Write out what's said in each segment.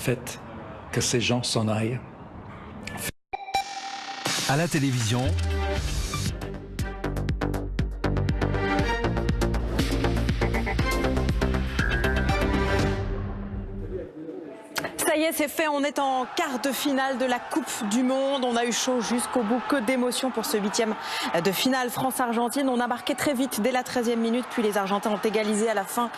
Faites que ces gens s'en aillent. À la télévision, Ça y est, c'est fait, on est en quart de finale de la Coupe du Monde. On a eu chaud jusqu'au bout, que d'émotions pour ce 8e de finale France-Argentine. On a marqué très vite dès la 13e minute, puis les Argentins ont égalisé à la fin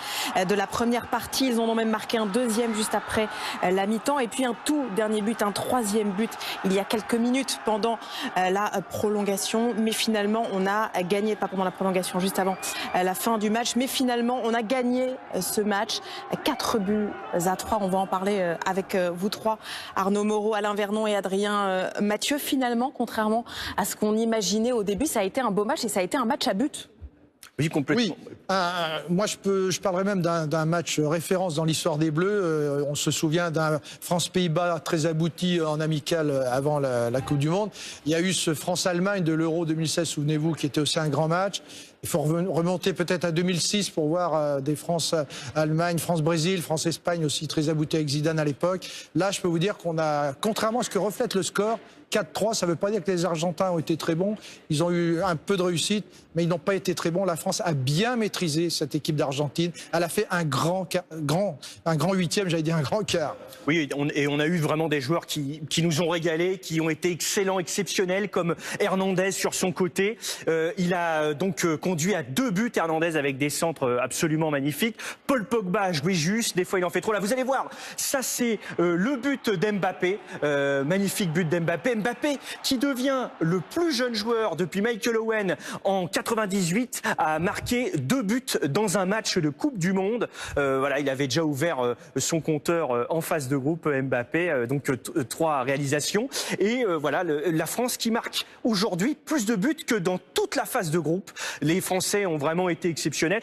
de la première partie. Ils en ont même marqué un deuxième juste après la mi-temps. Et puis un tout dernier but, un troisième but il y a quelques minutes pendant la prolongation. Mais finalement, on a gagné, pas pendant la prolongation, juste avant la fin du match. Mais finalement, on a gagné ce match. 4-3, on va en parler avec vous trois, Arnaud Moreau, Alain Vernon et Adrien Mathieu. Finalement, contrairement à ce qu'on imaginait au début, ça a été un beau match et ça a été un match à but. Oui, complètement. Oui, moi je parlerais même d'un match référence dans l'histoire des Bleus. On se souvient d'un France-Pays-Bas très abouti en amical avant la Coupe du Monde. Il y a eu ce France-Allemagne de l'Euro 2016, souvenez-vous, qui était aussi un grand match. Il faut remonter peut-être à 2006 pour voir des France-Allemagne, France-Brésil, France-Espagne aussi très abouti avec Zidane à l'époque. Là, je peux vous dire qu'on a, contrairement à ce que reflète le score, 4-3, ça ne veut pas dire que les Argentins ont été très bons. Ils ont eu un peu de réussite, mais ils n'ont pas été très bons. La France a bien maîtrisé cette équipe d'Argentine. Elle a fait un grand huitième, j'allais dire un grand quart. Oui, et on a eu vraiment des joueurs qui nous ont régalés, qui ont été excellents, exceptionnels, comme Hernandez sur son côté. Il a donc conduit à 2 buts, Hernandez, avec des centres absolument magnifiques. Paul Pogba a joué juste, des fois il en fait trop. Là, vous allez voir, ça c'est le but d'Mbappé, magnifique but d'Mbappé. Mbappé qui devient le plus jeune joueur depuis Michael Owen en 98 a marqué 2 buts dans un match de Coupe du Monde. Voilà, il avait déjà ouvert son compteur en phase de groupe, Mbappé, donc 3 réalisations. Et voilà, la France qui marque aujourd'hui plus de buts que dans toute la phase de groupe. Les Français ont vraiment été exceptionnels.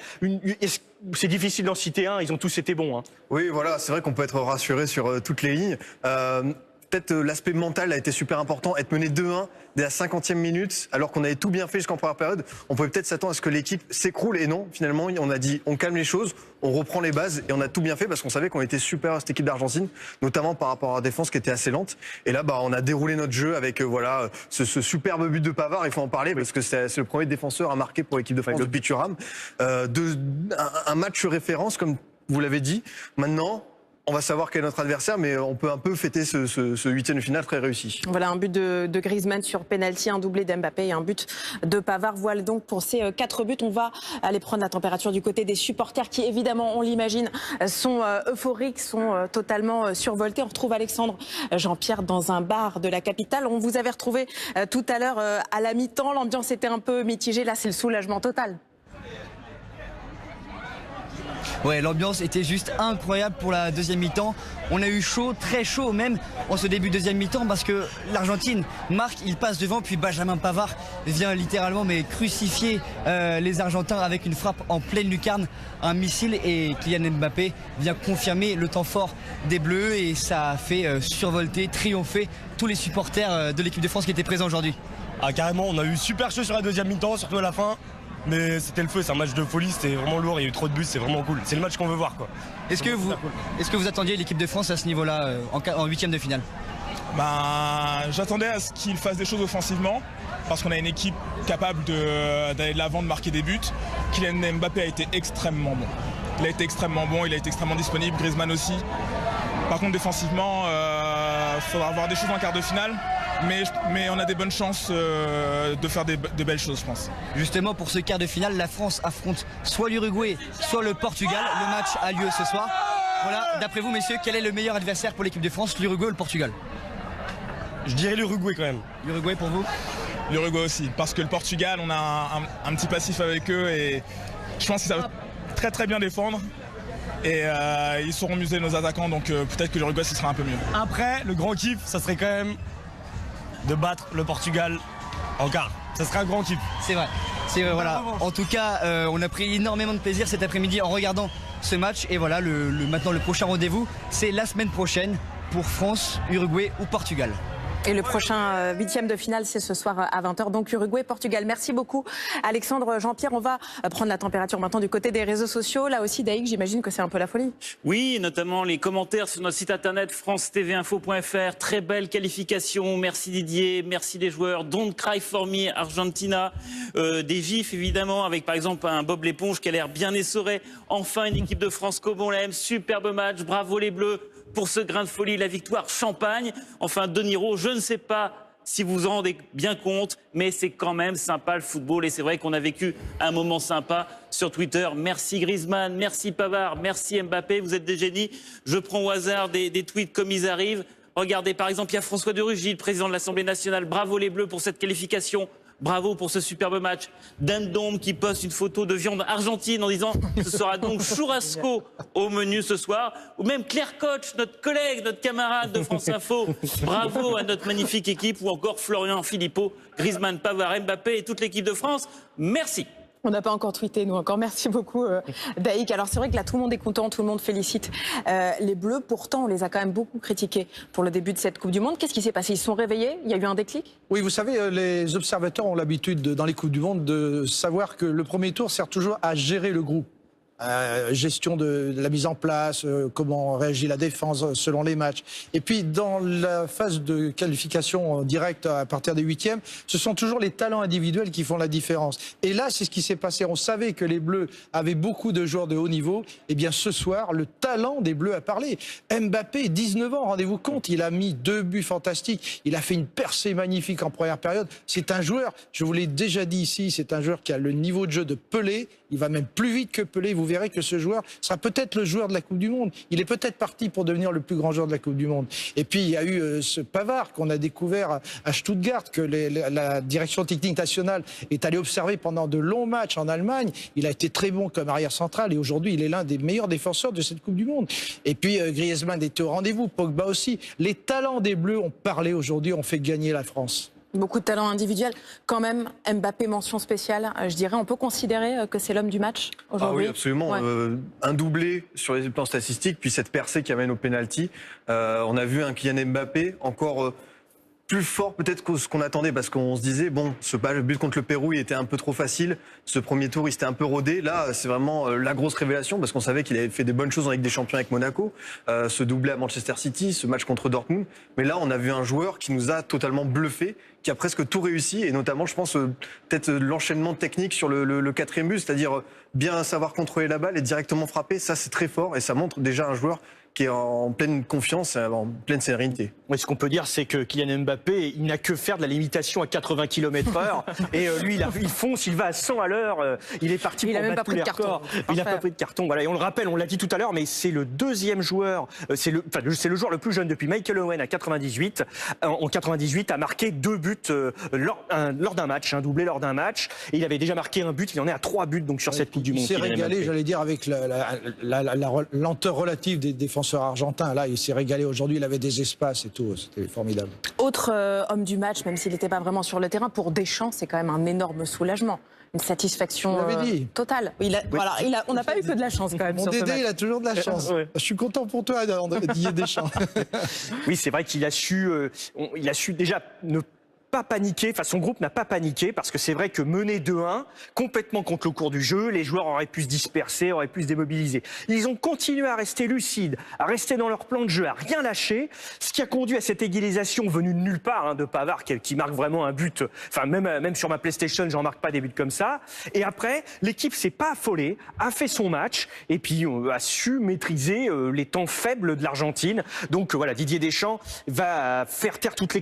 C'est difficile d'en citer un, ils ont tous été bons. Hein. Oui, voilà, c'est vrai qu'on peut être rassuré sur toutes les lignes. Peut-être l'aspect mental a été super important. Être mené 2-1 dès la 50e minute, alors qu'on avait tout bien fait jusqu'en première période, on pouvait peut-être s'attendre à ce que l'équipe s'écroule. Et non, finalement, on a dit on calme les choses, on reprend les bases et on a tout bien fait parce qu'on savait qu'on était super à cette équipe d'Argentine, notamment par rapport à la défense qui était assez lente. Et là, on a déroulé notre jeu avec voilà ce superbe but de Pavard. Il faut en parler parce que c'est le premier défenseur à marquer pour l'équipe de France depuis Thuram. Un match référence, comme vous l'avez dit. Maintenant, on va savoir quel est notre adversaire, mais on peut un peu fêter ce 8e de finale très réussi. Voilà, un but de Griezmann sur penalty, un doublé d'Mbappé et un but de Pavard. Voilà donc pour ces 4 buts. On va aller prendre la température du côté des supporters qui, évidemment, on l'imagine, sont euphoriques, sont totalement survoltés. On retrouve Alexandre Jean-Pierre dans un bar de la capitale. On vous avait retrouvé tout à l'heure à la mi-temps. L'ambiance était un peu mitigée. Là, c'est le soulagement total. Ouais, l'ambiance était juste incroyable pour la deuxième mi-temps. On a eu chaud, très chaud même en ce début de deuxième mi-temps parce que l'Argentine marque, il passe devant, puis Benjamin Pavard vient littéralement crucifier les Argentins avec une frappe en pleine lucarne, un missile, et Kylian Mbappé vient confirmer le temps fort des Bleus et ça a fait survolter, triompher tous les supporters de l'équipe de France qui étaient présents aujourd'hui. Ah carrément, on a eu super chaud sur la deuxième mi-temps, surtout à la fin. Mais c'était le feu, c'est un match de folie, c'était vraiment lourd, il y a eu trop de buts, c'est vraiment cool. C'est le match qu'on veut voir, quoi. Est-ce que vous attendiez l'équipe de France à ce niveau-là, en 8e de finale? J'attendais à ce qu'il fasse des choses offensivement, parce qu'on a une équipe capable d'aller de l'avant, de marquer des buts. Kylian Mbappé a été extrêmement bon. Il a été extrêmement bon, il a été extrêmement disponible, Griezmann aussi. Par contre, défensivement, il faudra avoir des choses en quart de finale. Mais on a des bonnes chances de faire de belles choses, je pense. Justement, pour ce quart de finale, la France affronte soit l'Uruguay, soit le Portugal. Le match a lieu ce soir. Voilà, d'après vous, messieurs, quel est le meilleur adversaire pour l'équipe de France, l'Uruguay ou le Portugal? Je dirais l'Uruguay quand même. L'Uruguay pour vous? L'Uruguay aussi, parce que le Portugal, on a un petit passif avec eux et je pense que ça va très très bien défendre. Et ils sauront museler nos attaquants, donc peut-être que l'Uruguay, ce sera un peu mieux. Après, le grand kiff, ça serait quand même de battre le Portugal en quart. Ça serait un grand kiff. C'est vrai, voilà. En tout cas, on a pris énormément de plaisir cet après-midi en regardant ce match. Et voilà, maintenant le prochain rendez-vous, c'est la semaine prochaine pour France, Uruguay ou Portugal. Et le prochain huitième de finale, c'est ce soir à 20h, donc Uruguay-Portugal. Merci beaucoup Alexandre, Jean-Pierre. On va prendre la température maintenant du côté des réseaux sociaux. Là aussi, Daïk, j'imagine que c'est un peu la folie. Oui, notamment les commentaires sur notre site internet france-tv-info.fr. Très belle qualification, merci Didier, merci les joueurs. Don't cry for me, Argentina. Des gifs évidemment, avec par exemple un Bob l'éponge qui a l'air bien essoré. Enfin une équipe de France comme on l'aime, superbe match, bravo les Bleus. Pour ce grain de folie, la victoire champagne. Enfin, De Niro, je ne sais pas si vous vous en rendez bien compte, mais c'est quand même sympa le football. Et c'est vrai qu'on a vécu un moment sympa sur Twitter. Merci Griezmann, merci Pavard, merci Mbappé, vous êtes des génies. Je prends au hasard des tweets comme ils arrivent. Regardez, par exemple, il y a François de Rugy, le président de l'Assemblée nationale. Bravo les Bleus pour cette qualification. Bravo pour ce superbe match. Dan Dom qui poste une photo de viande argentine en disant ce sera donc churrasco au menu ce soir. Ou même Claire Koch, notre collègue, notre camarade de France Info. Bravo à notre magnifique équipe. Ou encore Florian Philippot, Griezmann, Pavard, Mbappé et toute l'équipe de France. Merci. On n'a pas encore tweeté, nous encore. Merci beaucoup, Daïk. Alors c'est vrai que là, tout le monde est content, tout le monde félicite les Bleus. Pourtant, on les a quand même beaucoup critiqués pour le début de cette Coupe du Monde. Qu'est-ce qui s'est passé? Ils se sont réveillés? Il y a eu un déclic? Oui, vous savez, les observateurs ont l'habitude, dans les Coupes du Monde, de savoir que le premier tour sert toujours à gérer le groupe. Gestion de la mise en place, comment réagit la défense selon les matchs. Et puis dans la phase de qualification directe à partir des huitièmes, ce sont toujours les talents individuels qui font la différence. Et là, c'est ce qui s'est passé. On savait que les Bleus avaient beaucoup de joueurs de haut niveau. Et bien ce soir, le talent des Bleus a parlé. Mbappé, 19 ans, rendez-vous compte, il a mis 2 buts fantastiques. Il a fait une percée magnifique en première période. C'est un joueur, je vous l'ai déjà dit ici, c'est un joueur qui a le niveau de jeu de Pelé. Il va même plus vite que Pelé. Vous verrez que ce joueur sera peut-être le joueur de la Coupe du Monde. Il est peut-être parti pour devenir le plus grand joueur de la Coupe du Monde. Et puis il y a eu ce Pavard qu'on a découvert à Stuttgart, que la direction technique nationale est allée observer pendant de longs matchs en Allemagne. Il a été très bon comme arrière central et aujourd'hui il est l'un des meilleurs défenseurs de cette Coupe du Monde. Et puis Griezmann était au rendez-vous, Pogba aussi. Les talents des Bleus ont parlé aujourd'hui, ont fait gagner la France. Beaucoup de talents individuels. Quand même, Mbappé, mention spéciale, je dirais. On peut considérer que c'est l'homme du match aujourd'hui? Ah oui, absolument. Ouais. Un doublé sur les plans statistiques, puis cette percée qui amène au pénalty. On a vu un Kylian Mbappé encore plus fort peut-être que ce qu'on attendait, parce qu'on se disait, bon, le but contre le Pérou, il était un peu trop facile. Ce premier tour, il s'était un peu rodé. Là, c'est vraiment la grosse révélation, parce qu'on savait qu'il avait fait des bonnes choses en Ligue des Champions avec Monaco, ce doublé à Manchester City, ce match contre Dortmund. Mais là, on a vu un joueur qui nous a totalement bluffé, qui a presque tout réussi, et notamment, je pense, peut-être l'enchaînement technique sur le quatrième but, c'est-à-dire bien savoir contrôler la balle et directement frapper. Ça, c'est très fort, et ça montre déjà un joueur qui est en pleine confiance, en pleine sérénité. Oui, ce qu'on peut dire, c'est que Kylian Mbappé, il n'a que faire de la limitation à 80 km/h. Et lui, il fonce, il va à 100 à l'heure. Il est parti pour battre tous les records. Il n'a pas pris de carton. Voilà. Et on le rappelle, on l'a dit tout à l'heure, mais c'est le deuxième joueur, c'est le joueur le plus jeune depuis Michael Owen à 98. En 98, a marqué 2 buts lors d'un match, un doublé lors d'un match. Et il avait déjà marqué un but, il en est à 3 buts donc sur cette Coupe du Monde. Il s'est régalé, j'allais dire, avec la lenteur relative des défenseurs argentin. Là, il s'est régalé aujourd'hui, il avait des espaces et tout, c'était formidable. Autre homme du match, même s'il n'était pas vraiment sur le terrain, pour Deschamps, c'est quand même un énorme soulagement. Une satisfaction totale. On n'a pas eu que de la chance quand même. Mon Dédé, il a toujours de la chance. Je suis content pour toi, Didier Deschamps. Oui, c'est vrai qu'il a su déjà ne pas paniquer, enfin son groupe n'a pas paniqué, parce que c'est vrai que mené 2-1, complètement contre le cours du jeu, les joueurs auraient pu se disperser, auraient pu se démobiliser. Ils ont continué à rester lucides, à rester dans leur plan de jeu, à rien lâcher, ce qui a conduit à cette égalisation venue de nulle part, de Pavard qui marque vraiment un but. Enfin même sur ma PlayStation, j'en marque pas des buts comme ça. Et après, l'équipe s'est pas affolée, a fait son match et puis a su maîtriser les temps faibles de l'Argentine. Donc voilà, Didier Deschamps va faire taire toutes les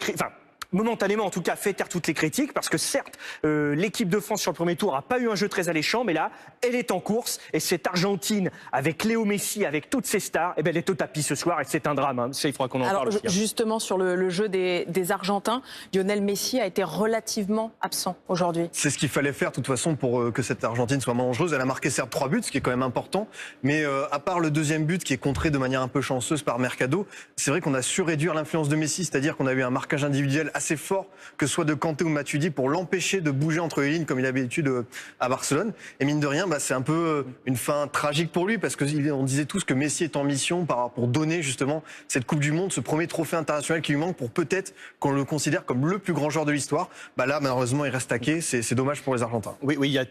momentanément en tout cas fait taire toutes les critiques, parce que certes l'équipe de France sur le premier tour n'a pas eu un jeu très alléchant, mais là elle est en course, et cette Argentine avec Léo Messi, avec toutes ses stars, elle est au tapis ce soir, et c'est un drame, il faudra qu'on en parle aussi. Justement sur le jeu des Argentins, Lionel Messi a été relativement absent aujourd'hui. C'est ce qu'il fallait faire de toute façon pour que cette Argentine soit dangereuse. Elle a marqué certes 3 buts, ce qui est quand même important, mais à part le deuxième but qui est contré de manière un peu chanceuse par Mercado, c'est vrai qu'on a su réduire l'influence de Messi, c'est-à-dire qu'on a eu un marquage individuel assez assez fort, que ce soit de Kanté ou Matuidi, pour l'empêcher de bouger entre les lignes comme il avait l'habitude à Barcelone. Et mine de rien, c'est un peu une fin tragique pour lui, parce qu'on disait tous que Messi est en mission pour donner justement cette Coupe du Monde, ce premier trophée international qui lui manque pour peut-être qu'on le considère comme le plus grand joueur de l'histoire. Là, malheureusement, il reste taqué. C'est dommage pour les Argentins. Oui, il y a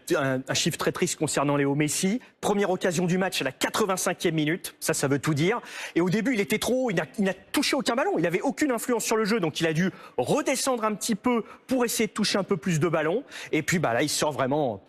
un chiffre très triste concernant Léo Messi. Première occasion du match à la 85e minute. Ça veut tout dire. Et au début, il était trop haut. Il n'a touché aucun ballon. Il n'avait aucune influence sur le jeu. Donc, il a dû redescendre un petit peu pour essayer de toucher un peu plus de ballons. Et puis, là, il sort vraiment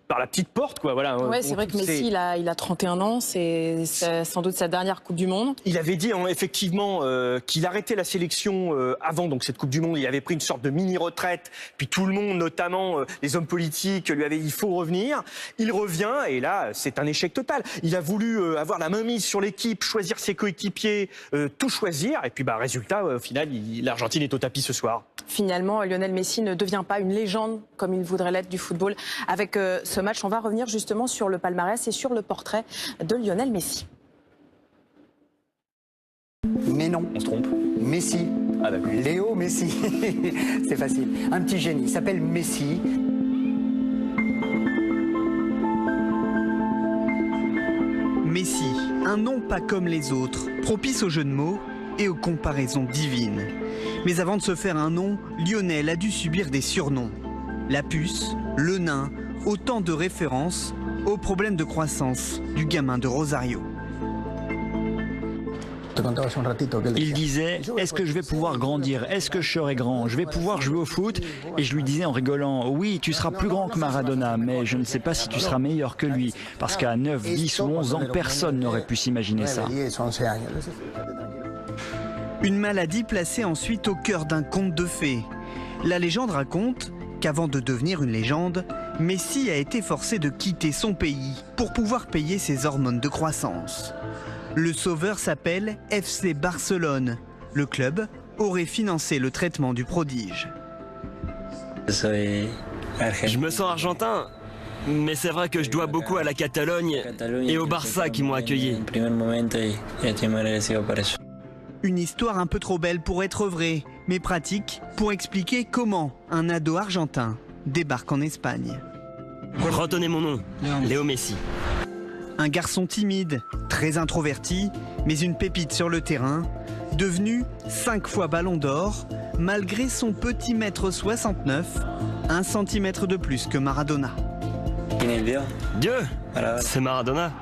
par la petite porte, quoi. Voilà. Ouais, c'est vrai que Messi, il a 31 ans, c'est sans doute sa dernière Coupe du Monde. Il avait dit effectivement qu'il arrêtait la sélection avant donc cette Coupe du Monde. Il avait pris une sorte de mini-retraite. Puis tout le monde, notamment les hommes politiques, lui avaient dit il faut revenir. Il revient et là, c'est un échec total. Il a voulu avoir la main mise sur l'équipe, choisir ses coéquipiers, tout choisir. Et puis résultat, au final, l'Argentine est au tapis ce soir. Finalement, Lionel Messi ne devient pas une légende comme il voudrait l'être du football avec ce match. On va revenir justement sur le palmarès et sur le portrait de Lionel Messi. Mais non, on se trompe. Messi. Ah d'accord. Léo Messi. C'est facile. Un petit génie. Il s'appelle Messi. Messi, un nom pas comme les autres, propice aux jeux de mots et aux comparaisons divines. Mais avant de se faire un nom, Lionel a dû subir des surnoms. La puce, le nain, autant de références aux problèmes de croissance du gamin de Rosario. Il disait, est-ce que je vais pouvoir grandir? Est-ce que je serai grand? Je vais pouvoir jouer au foot? Et je lui disais en rigolant, oui, tu seras plus grand que Maradona, mais je ne sais pas si tu seras meilleur que lui. Parce qu'à 9, 10 ou 11 ans, personne n'aurait pu s'imaginer ça. Une maladie placée ensuite au cœur d'un conte de fées. La légende raconte qu'avant de devenir une légende, Messi a été forcé de quitter son pays pour pouvoir payer ses hormones de croissance. Le sauveur s'appelle FC Barcelone. Le club aurait financé le traitement du prodige. Je me sens argentin, mais c'est vrai que je dois beaucoup à la Catalogne et au Barça qui m'ont accueilli. Une histoire un peu trop belle pour être vraie, mais pratique pour expliquer comment un ado argentin débarque en Espagne. Retenez mon nom, Léo Messi. Un garçon timide, très introverti, mais une pépite sur le terrain, devenu 5 fois ballon d'or, malgré son petit mètre 69, 1 centimètre de plus que Maradona. Dieu, c'est Maradona.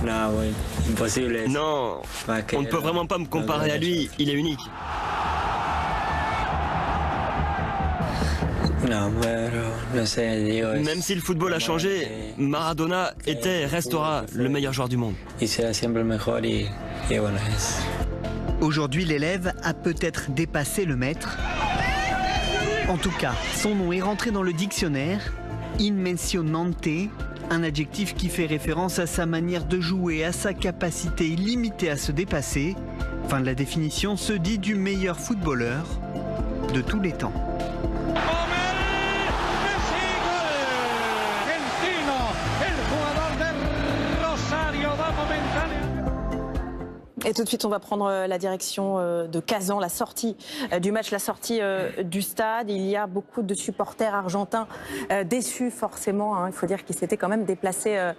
Non, on ne peut vraiment pas me comparer à lui, il est unique. Même si le football a changé, Maradona était et restera le meilleur joueur du monde. Aujourd'hui, l'élève a peut-être dépassé le maître. En tout cas, son nom est rentré dans le dictionnaire, immensionante, un adjectif qui fait référence à sa manière de jouer, à sa capacité limitée à se dépasser. Fin de la définition se dit du meilleur footballeur de tous les temps. Et tout de suite, on va prendre la direction de Kazan, la sortie du match, la sortie du stade. Il y a beaucoup de supporters argentins déçus forcément. Hein. Il faut dire qu'ils s'étaient quand même déplacés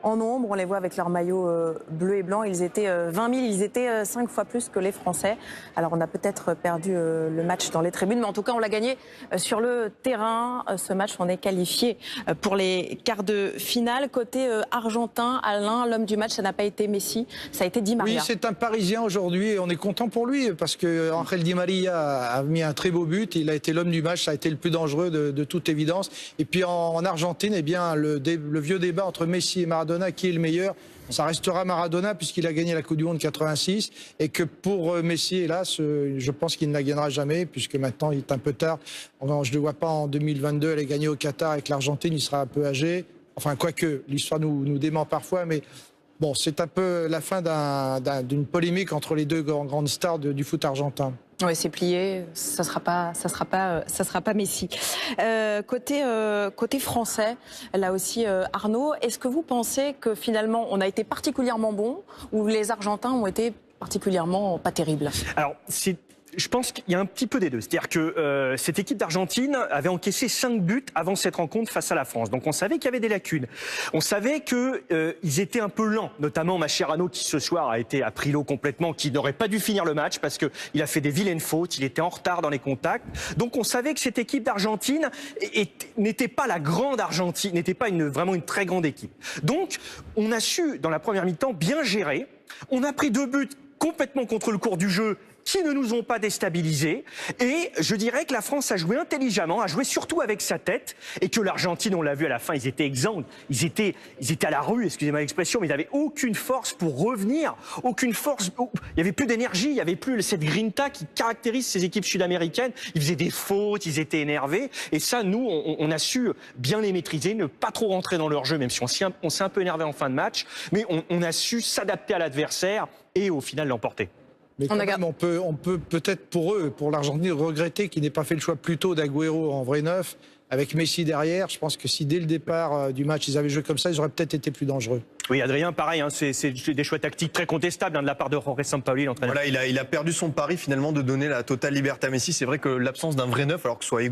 en nombre. On les voit avec leur maillot bleu et blanc. Ils étaient 20 000, ils étaient 5 fois plus que les Français. Alors on a peut-être perdu le match dans les tribunes, mais en tout cas on l'a gagné sur le terrain. Ce match, on est qualifié pour les quarts de finale. Côté argentin, Alain, l'homme du match, ça n'a pas été Messi, ça a été Di Maria. Oui, c'est un Parisien aujourd'hui et on est content pour lui parce que Ángel Di Maria a mis un très beau but. Il a été l'homme du match, ça a été le plus dangereux de toute évidence. Et puis en Argentine, eh bien, le vieux débat entre Messi et Maradona, qui est le meilleur, ça restera Maradona puisqu'il a gagné la Coupe du Monde 86 et que pour Messi, hélas, je pense qu'il ne la gagnera jamais puisque maintenant il est un peu tard. Je ne le vois pas en 2022 aller gagner au Qatar avec l'Argentine, il sera un peu âgé. Enfin, quoique, l'histoire nous dément parfois, mais bon, c'est un peu la fin d'une polémique entre les deux grandes stars du foot argentin. Oui, c'est plié, ça sera pas Messi. Côté français, là aussi, Arnaud, est-ce que vous pensez que finalement on a été particulièrement bon ou les Argentins ont été particulièrement pas terribles? Alors, Je pense qu'il y a un petit peu des deux. C'est-à-dire que cette équipe d'Argentine avait encaissé 5 buts avant cette rencontre face à la France. Donc on savait qu'il y avait des lacunes. On savait qu'ils étaient un peu lents, notamment Mascherano qui ce soir a pris l'eau complètement, qui n'aurait pas dû finir le match parce qu'il a fait des vilaines fautes, il était en retard dans les contacts. Donc on savait que cette équipe d'Argentine n'était pas la grande Argentine, n'était pas vraiment une très grande équipe. Donc on a su, dans la première mi-temps, bien gérer. On a pris 2 buts complètement contre le cours du jeu qui ne nous ont pas déstabilisés. Et je dirais que la France a joué intelligemment, a joué surtout avec sa tête, et que l'Argentine, on l'a vu à la fin, ils étaient exsangues, ils étaient à la rue, excusez-moi l'expression, mais ils n'avaient aucune force pour revenir, aucune force, il n'y avait plus d'énergie, il n'y avait plus cette grinta qui caractérise ces équipes sud-américaines. Ils faisaient des fautes, ils étaient énervés, et ça, nous, on a su bien les maîtriser, ne pas trop rentrer dans leur jeu, même si on s'est un peu énervé en fin de match, mais on a su s'adapter à l'adversaire et au final l'emporter. Mais quand même, on peut peut-être pour l'Argentine, regretter qu'il n'ait pas fait le choix plus tôt d'Agüero en vrai neuf, avec Messi derrière. Je pense que si dès le départ du match, ils avaient joué comme ça, ils auraient peut-être été plus dangereux. Oui, Adrien, pareil, hein, c'est des choix tactiques très contestables de la part de Jorge Sampaoli, l'entraîneur. Voilà, il a perdu son pari finalement de donner la totale liberté à Messi. C'est vrai que l'absence d'un vrai neuf, alors que ce soit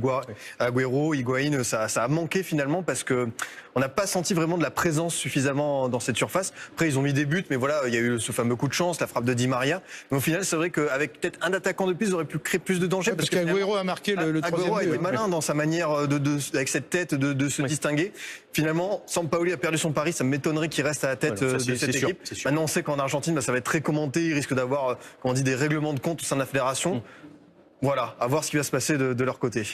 Agüero, Higuaín, ça a manqué finalement parce que on n'a pas senti vraiment de la présence suffisamment dans cette surface. Après, ils ont mis des buts, mais voilà, il y a eu ce fameux coup de chance, la frappe de Di Maria. Mais au final, c'est vrai qu'avec peut-être un attaquant de plus, ils auraient pu créer plus de danger. Ouais, parce qu'Agüero a marqué le troisième but. Agüero a été malin dans sa manière, avec cette tête, de se distinguer. Finalement, Sampaoli a perdu son pari. Ça m'étonnerait qu'il reste à la tête de cette équipe. Maintenant, on sait qu'en Argentine, ça va être très commenté. Il risque d'avoir, comment on dit, des règlements de compte au sein de la fédération. Voilà, à voir ce qui va se passer de leur côté.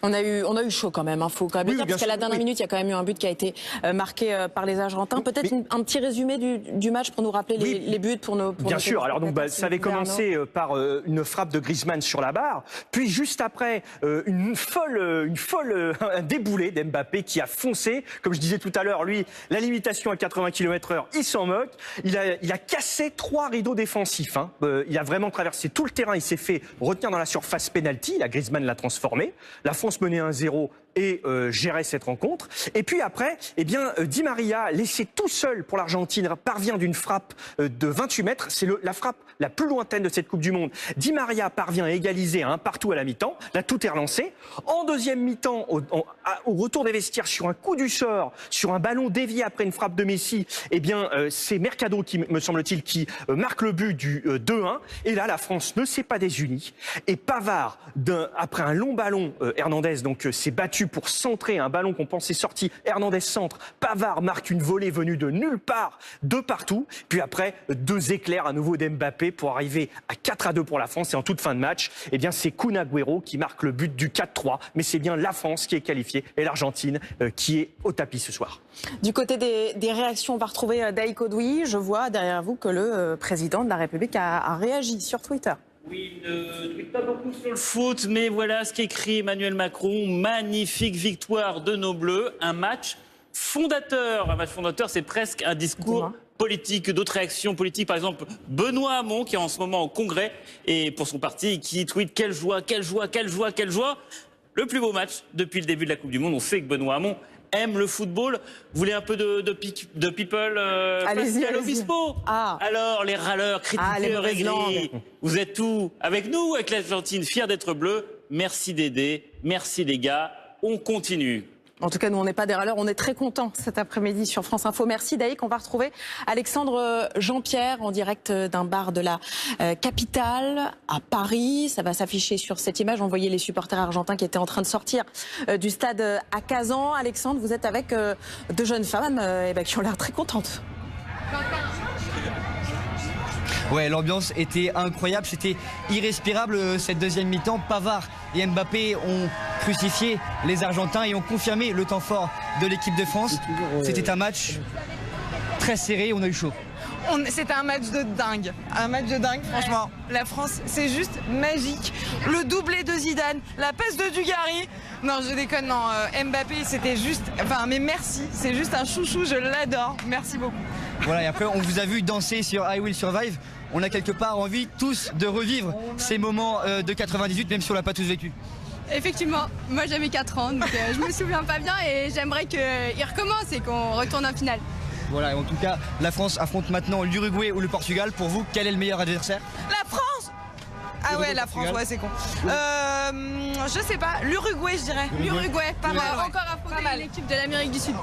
On a eu chaud quand même, faut quand même dire, parce qu'à la dernière minute, il y a quand même eu un but qui a été marqué par les Argentins. Peut-être un petit résumé du match pour nous rappeler les buts pour nos. Bien sûr. Alors donc, ça avait commencé par une frappe de Griezmann sur la barre, puis juste après un déboulé d'Mbappé qui a foncé. Comme je disais tout à l'heure, lui, la limitation à 80 km/h, il s'en moque. Il a cassé 3 rideaux défensifs. Hein. Il a vraiment traversé tout le terrain. Il s'est fait retenir dans la surface penalty. La Griezmann l'a transformé. La France menait 1-0 et gérait cette rencontre. Et puis après, Di Maria, laissé tout seul pour l'Argentine, parvient d'une frappe de 28 mètres. C'est la frappe la plus lointaine de cette Coupe du Monde. Di Maria parvient à égaliser à 1 partout à la mi-temps. Là, tout est relancé. En deuxième mi-temps, au retour des vestiaires, sur un coup du sort, sur un ballon dévié après une frappe de Messi, c'est Mercado, qui, me semble-t-il, qui marque le but du 2-1. Et là, la France ne s'est pas désunie. Et Pavard, après un long ballon, Hernandez s'est battu pour centrer un ballon qu'on pensait sorti. Hernandez centre. Pavard marque une volée venue de nulle part, de partout. Puis après, 2 éclairs à nouveau d'Mbappé pour arriver à 4-2 pour la France. Et en toute fin de match, c'est Kun Agüero qui marque le but du 4-3. Mais c'est bien la France qui est qualifiée et l'Argentine qui est au tapis ce soir. Du côté des réactions, on va retrouver Daïk Odouï. Je vois derrière vous que le président de la République a réagi sur Twitter. Oui, il ne tweete pas beaucoup sur le foot, mais voilà ce qu'écrit Emmanuel Macron. Magnifique victoire de nos Bleus, un match fondateur. Un match fondateur, c'est presque un discours politique. D'autres réactions politiques, par exemple Benoît Hamon, qui est en ce moment au Congrès, et pour son parti, qui tweet « Quelle joie, quelle joie, quelle joie, quelle joie !» Le plus beau match depuis le début de la Coupe du Monde. On sait que Benoît Hamon aime le football. Vous voulez un peu de people allez-y, à l'Obispo. Alors, les râleurs, critiqueurs aigris, vous êtes tous avec nous, avec l'Argentine, fiers d'être bleus. Merci d'aider, merci les gars, on continue. En tout cas, nous, on n'est pas des râleurs, on est très contents cet après-midi sur France Info. Merci Daïk. On va retrouver Alexandre Jean-Pierre en direct d'un bar de la capitale à Paris. Ça va s'afficher sur cette image. On voyait les supporters argentins qui étaient en train de sortir du stade à Kazan. Alexandre, vous êtes avec 2 jeunes femmes qui ont l'air très contentes. Ouais, l'ambiance était incroyable, c'était irrespirable cette deuxième mi-temps. Pavard et Mbappé ont crucifié les Argentins et ont confirmé le temps fort de l'équipe de France. C'était un match très serré, on a eu chaud. C'était un match de dingue, franchement. La France, c'est juste magique. Le doublé de Zidane, la passe de Dugarry. Non, je déconne, non. Mbappé, c'était juste... mais merci, c'est juste un chouchou, je l'adore. Merci beaucoup. Voilà, et après, on vous a vu danser sur I Will Survive. On a quelque part envie tous de revivre ces moments de 98, même si on l'a pas tous vécu. Effectivement, moi j'avais 4 ans, donc je me souviens pas bien et j'aimerais qu'il recommence et qu'on retourne en finale. Voilà, et en tout cas, la France affronte maintenant l'Uruguay ou le Portugal. Pour vous, quel est le meilleur adversaire? La France! Ah ouais, la France, ouais, c'est con. Je sais pas, l'Uruguay, je dirais. L'Uruguay, pas mal. Encore affronter l'équipe de l'Amérique du Sud.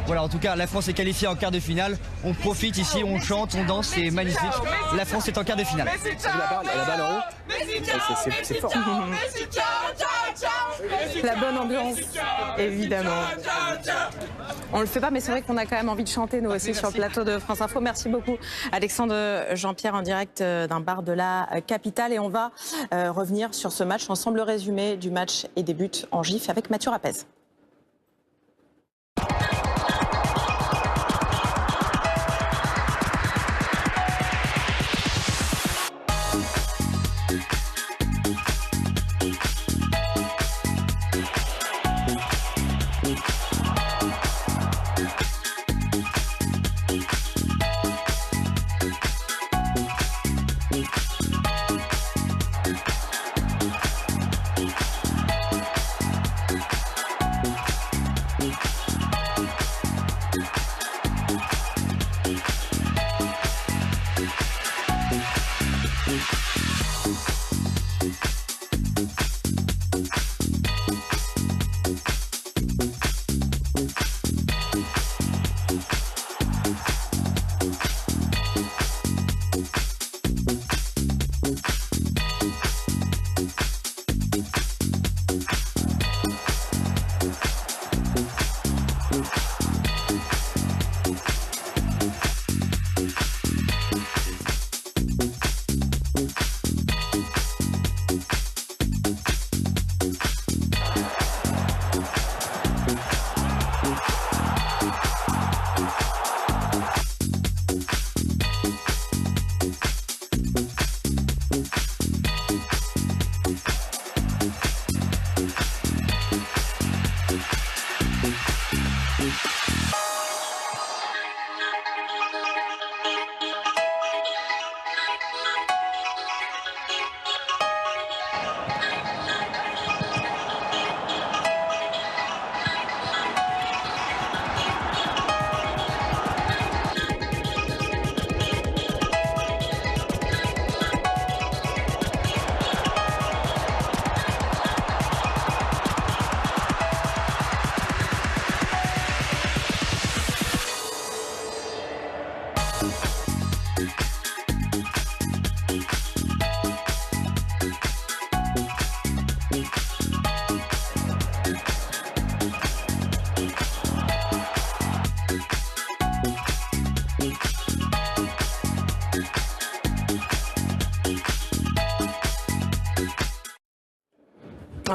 Voilà, en tout cas, la France est qualifiée en quart de finale. On profite ici, on chante, on danse, c'est magnifique. La France est en quart de finale. La balle en haut, c'est fort. La bonne ambiance, évidemment. On le fait pas, mais c'est vrai qu'on a quand même envie de chanter, nous aussi, sur le plateau de France Info. Merci beaucoup, Alexandre Jean-Pierre, en direct d'un bar de la capitale. Et on va revenir sur ce match ensemble, le résumé du match et des buts en gif avec Mathieu Rapez.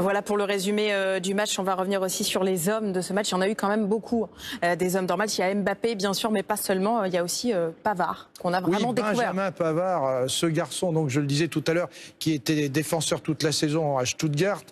Voilà pour le résumé du match. On va revenir aussi sur les hommes de ce match. Il y en a eu quand même beaucoup, des hommes dans le match. Il y a Mbappé, bien sûr, mais pas seulement. Il y a aussi Pavard, qu'on a vraiment découvert. Benjamin Pavard, ce garçon, donc je le disais tout à l'heure, qui était défenseur toute la saison à Stuttgart.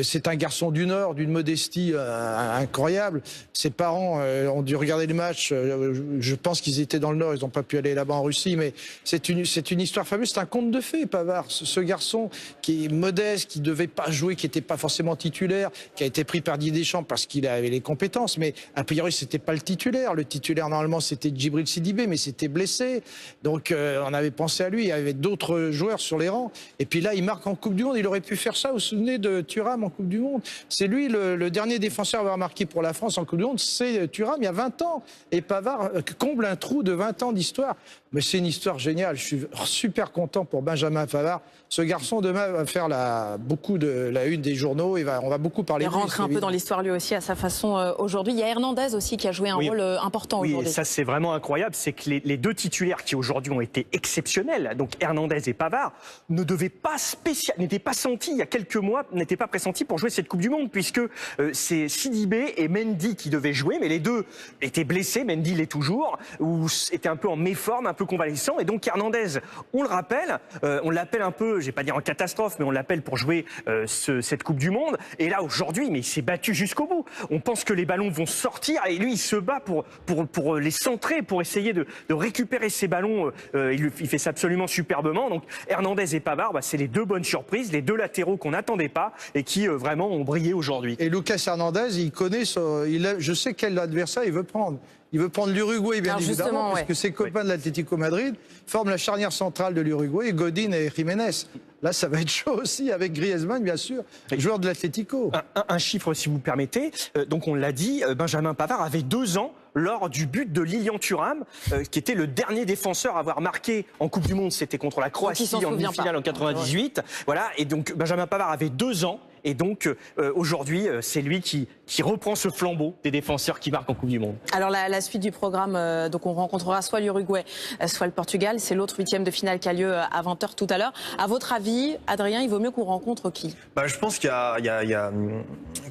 C'est un garçon du Nord, d'une modestie incroyable. Ses parents ont dû regarder le match. Je pense qu'ils étaient dans le Nord, ils n'ont pas pu aller là-bas en Russie, mais c'est une histoire fabuleuse. C'est un conte de fées, Pavard. Ce garçon qui est modeste, qui ne devait pas jouer, qui n'était pas forcément titulaire, qui a été pris par Didier Deschamps parce qu'il avait les compétences, mais a priori c'était pas le titulaire. Le titulaire normalement c'était Djibril Sidibé, mais c'était blessé, donc on avait pensé à lui. Il y avait d'autres joueurs sur les rangs, et puis là il marque en Coupe du Monde. Il aurait pu faire ça. Vous vous souvenez de Thuram en Coupe du Monde? C'est lui le dernier défenseur à avoir marqué pour la France en Coupe du Monde, c'est Thuram il y a 20 ans, et Pavard comble un trou de 20 ans d'histoire. Mais c'est une histoire géniale. Je suis super content pour Benjamin Pavard. Ce garçon, demain, va faire beaucoup de la une des journaux. On va beaucoup parler de lui. Il rentre un peu dans l'histoire lui aussi à sa façon aujourd'hui. Il y a Hernandez aussi qui a joué un rôle important aujourd'hui. Oui, ça c'est vraiment incroyable. C'est que les deux titulaires qui aujourd'hui ont été exceptionnels, donc Hernandez et Pavard, n'étaient pas sentis il y a quelques mois, n'étaient pas pressentis pour jouer cette Coupe du Monde, puisque c'est Sidibé et Mendy qui devaient jouer, mais les deux étaient blessés. Mendy l'est toujours, ou était un peu en méforme, un peu convalescent, et donc Hernandez, on le rappelle, on l'appelle un peu, je vais pas dire en catastrophe, mais on l'appelle pour jouer cette Coupe du Monde. Et là aujourd'hui, mais il s'est battu jusqu'au bout. On pense que les ballons vont sortir, et lui il se bat pour les centrer, pour essayer de récupérer ces ballons. Il fait ça absolument superbement. Donc Hernandez et Pavard, c'est les deux bonnes surprises, les deux latéraux qu'on n'attendait pas et qui vraiment ont brillé aujourd'hui. Et Lucas Hernandez, il connaît, je sais quel adversaire il veut prendre. Il veut prendre l'Uruguay, bien évidemment, parce que ses copains de l'Atlético Madrid forment la charnière centrale de l'Uruguay, Godin et Jiménez. Là, ça va être chaud aussi avec Griezmann, bien sûr, joueur de l'Atlético. Un chiffre, si vous me permettez. Donc, on l'a dit, Benjamin Pavard avait 2 ans lors du but de Lilian Thuram, qui était le dernier défenseur à avoir marqué en Coupe du Monde. C'était contre la Croatie en demi-finale en 98. Voilà. Et donc, Benjamin Pavard avait 2 ans. Et donc, aujourd'hui, c'est lui qui reprend ce flambeau des défenseurs qui marquent en Coupe du Monde. Alors, la suite du programme, donc on rencontrera soit l'Uruguay, soit le Portugal. C'est l'autre 8e de finale qui a lieu à 20h tout à l'heure. À votre avis, Adrien, il vaut mieux qu'on rencontre qui? Je pense qu'il y a...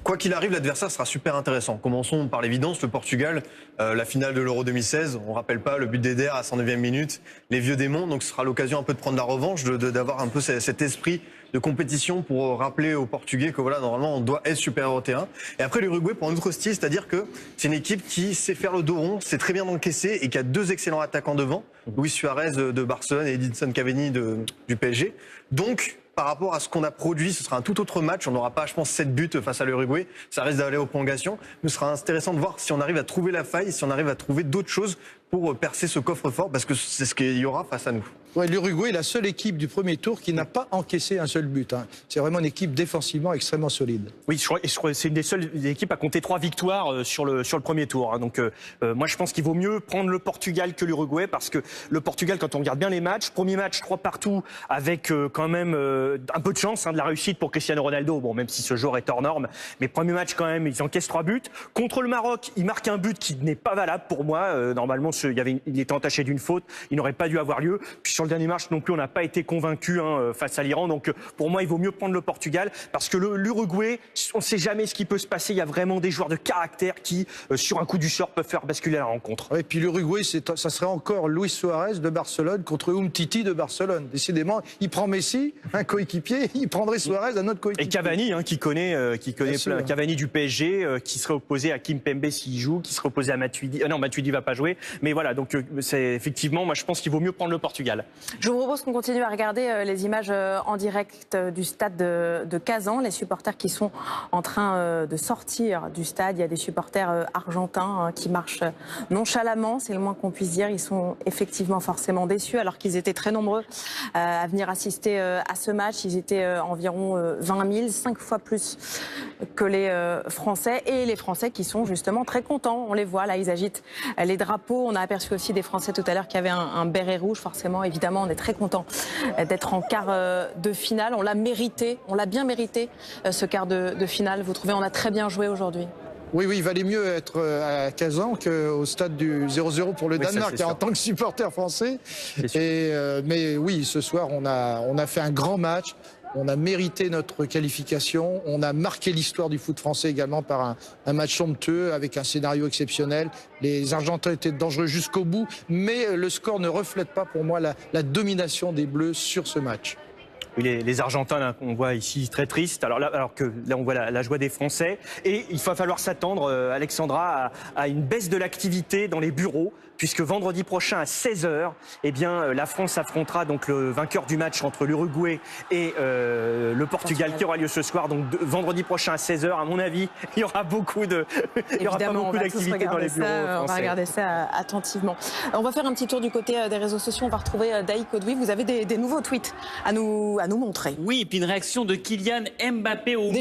Quoi qu'il arrive, l'adversaire sera super intéressant. Commençons par l'évidence, le Portugal, la finale de l'Euro 2016. On ne rappelle pas le but d'Eder à 109e minute, les vieux démons. Donc, ce sera l'occasion un peu de prendre la revanche, d'avoir un peu cet esprit de compétition pour rappeler aux Portugais que voilà, normalement, on doit être supérieur au terrain. Et après, l'Uruguay pour un autre style, c'est-à-dire que c'est une équipe qui sait faire le dos rond, sait très bien encaisser et qui a 2 excellents attaquants devant, Luis Suarez de Barcelone et Edinson Cavani du PSG. Donc, par rapport à ce qu'on a produit, ce sera un tout autre match. On n'aura pas, je pense, 7 buts face à l'Uruguay. Ça risque d'aller aux prolongations. Mais ce sera intéressant de voir si on arrive à trouver la faille, si on arrive à trouver d'autres choses pour percer ce coffre-fort, parce que c'est ce qu'il y aura face à nous. Ouais, l'Uruguay est la seule équipe du premier tour qui n'a pas encaissé un seul but. C'est vraiment une équipe défensivement extrêmement solide. Oui, je crois que c'est une des seules équipes à compter 3 victoires sur le premier tour. Donc moi, je pense qu'il vaut mieux prendre le Portugal que l'Uruguay, parce que le Portugal, quand on regarde bien les matchs, premier match 3 partout, avec quand même un peu de chance, de la réussite pour Cristiano Ronaldo, bon, même si ce joueur est hors norme, mais premier match quand même, ils encaissent 3 buts. Contre le Maroc, ils marquent un but qui n'est pas valable pour moi. Normalement, il était entaché d'une faute, il n'aurait pas dû avoir lieu. Puis sur le dernier match non plus, on n'a pas été convaincu face à l'Iran. Donc pour moi, il vaut mieux prendre le Portugal, parce que l'Uruguay, on ne sait jamais ce qui peut se passer. Il y a vraiment des joueurs de caractère qui, sur un coup du sort, peuvent faire basculer la rencontre. Et puis l'Uruguay, ça serait encore Luis Suarez de Barcelone contre Umtiti de Barcelone. Décidément, il prend Messi, un coéquipier, il prendrait Suarez, un autre coéquipier. Et Cavani, qui connaît plein, Cavani du PSG, qui serait opposé à Kimpembe s'il joue, qui serait opposé à Matuidi. Non, Matuidi va pas jouer. Mais voilà, donc c'est effectivement, moi je pense qu'il vaut mieux prendre le Portugal. Je vous propose qu'on continue à regarder les images en direct du stade de Kazan. Les supporters qui sont en train de sortir du stade. Il y a des supporters argentins qui marchent nonchalamment, c'est le moins qu'on puisse dire. Ils sont effectivement forcément déçus, alors qu'ils étaient très nombreux à venir assister à ce match. Ils étaient environ 20 000, 5 fois plus que les Français. Et les Français qui sont justement très contents. On les voit, là, ils agitent les drapeaux. On a aperçu aussi des Français tout à l'heure qui avaient un béret rouge. Forcément, évidemment, on est très content d'être en quart de finale. On l'a mérité, on l'a bien mérité, ce quart de finale. Vous trouvez, on a très bien joué aujourd'hui? Oui, il valait mieux être à Kazan qu'au stade du 0-0 pour le Danemark, en tant que supporter français. Mais oui, ce soir, on a fait un grand match. On a mérité notre qualification. On a marqué l'histoire du foot français également par un match somptueux avec un scénario exceptionnel. Les Argentins étaient dangereux jusqu'au bout, mais le score ne reflète pas pour moi la domination des Bleus sur ce match. Les Argentins qu'on voit ici très tristes, alors que là on voit la joie des Français, et il va falloir s'attendre, Alexandra, à une baisse de l'activité dans les bureaux, puisque vendredi prochain à 16h, la France affrontera donc le vainqueur du match entre l'Uruguay et le Portugal qui aura lieu ce soir. Donc vendredi prochain à 16h, à mon avis, il y aura beaucoup d'activité dans les bureaux français. On va regarder ça attentivement. On va faire un petit tour du côté des réseaux sociaux. On va retrouver Daïk Odoui. Vous avez des nouveaux tweets à nous montrer. Oui, et puis une réaction de Kylian Mbappé au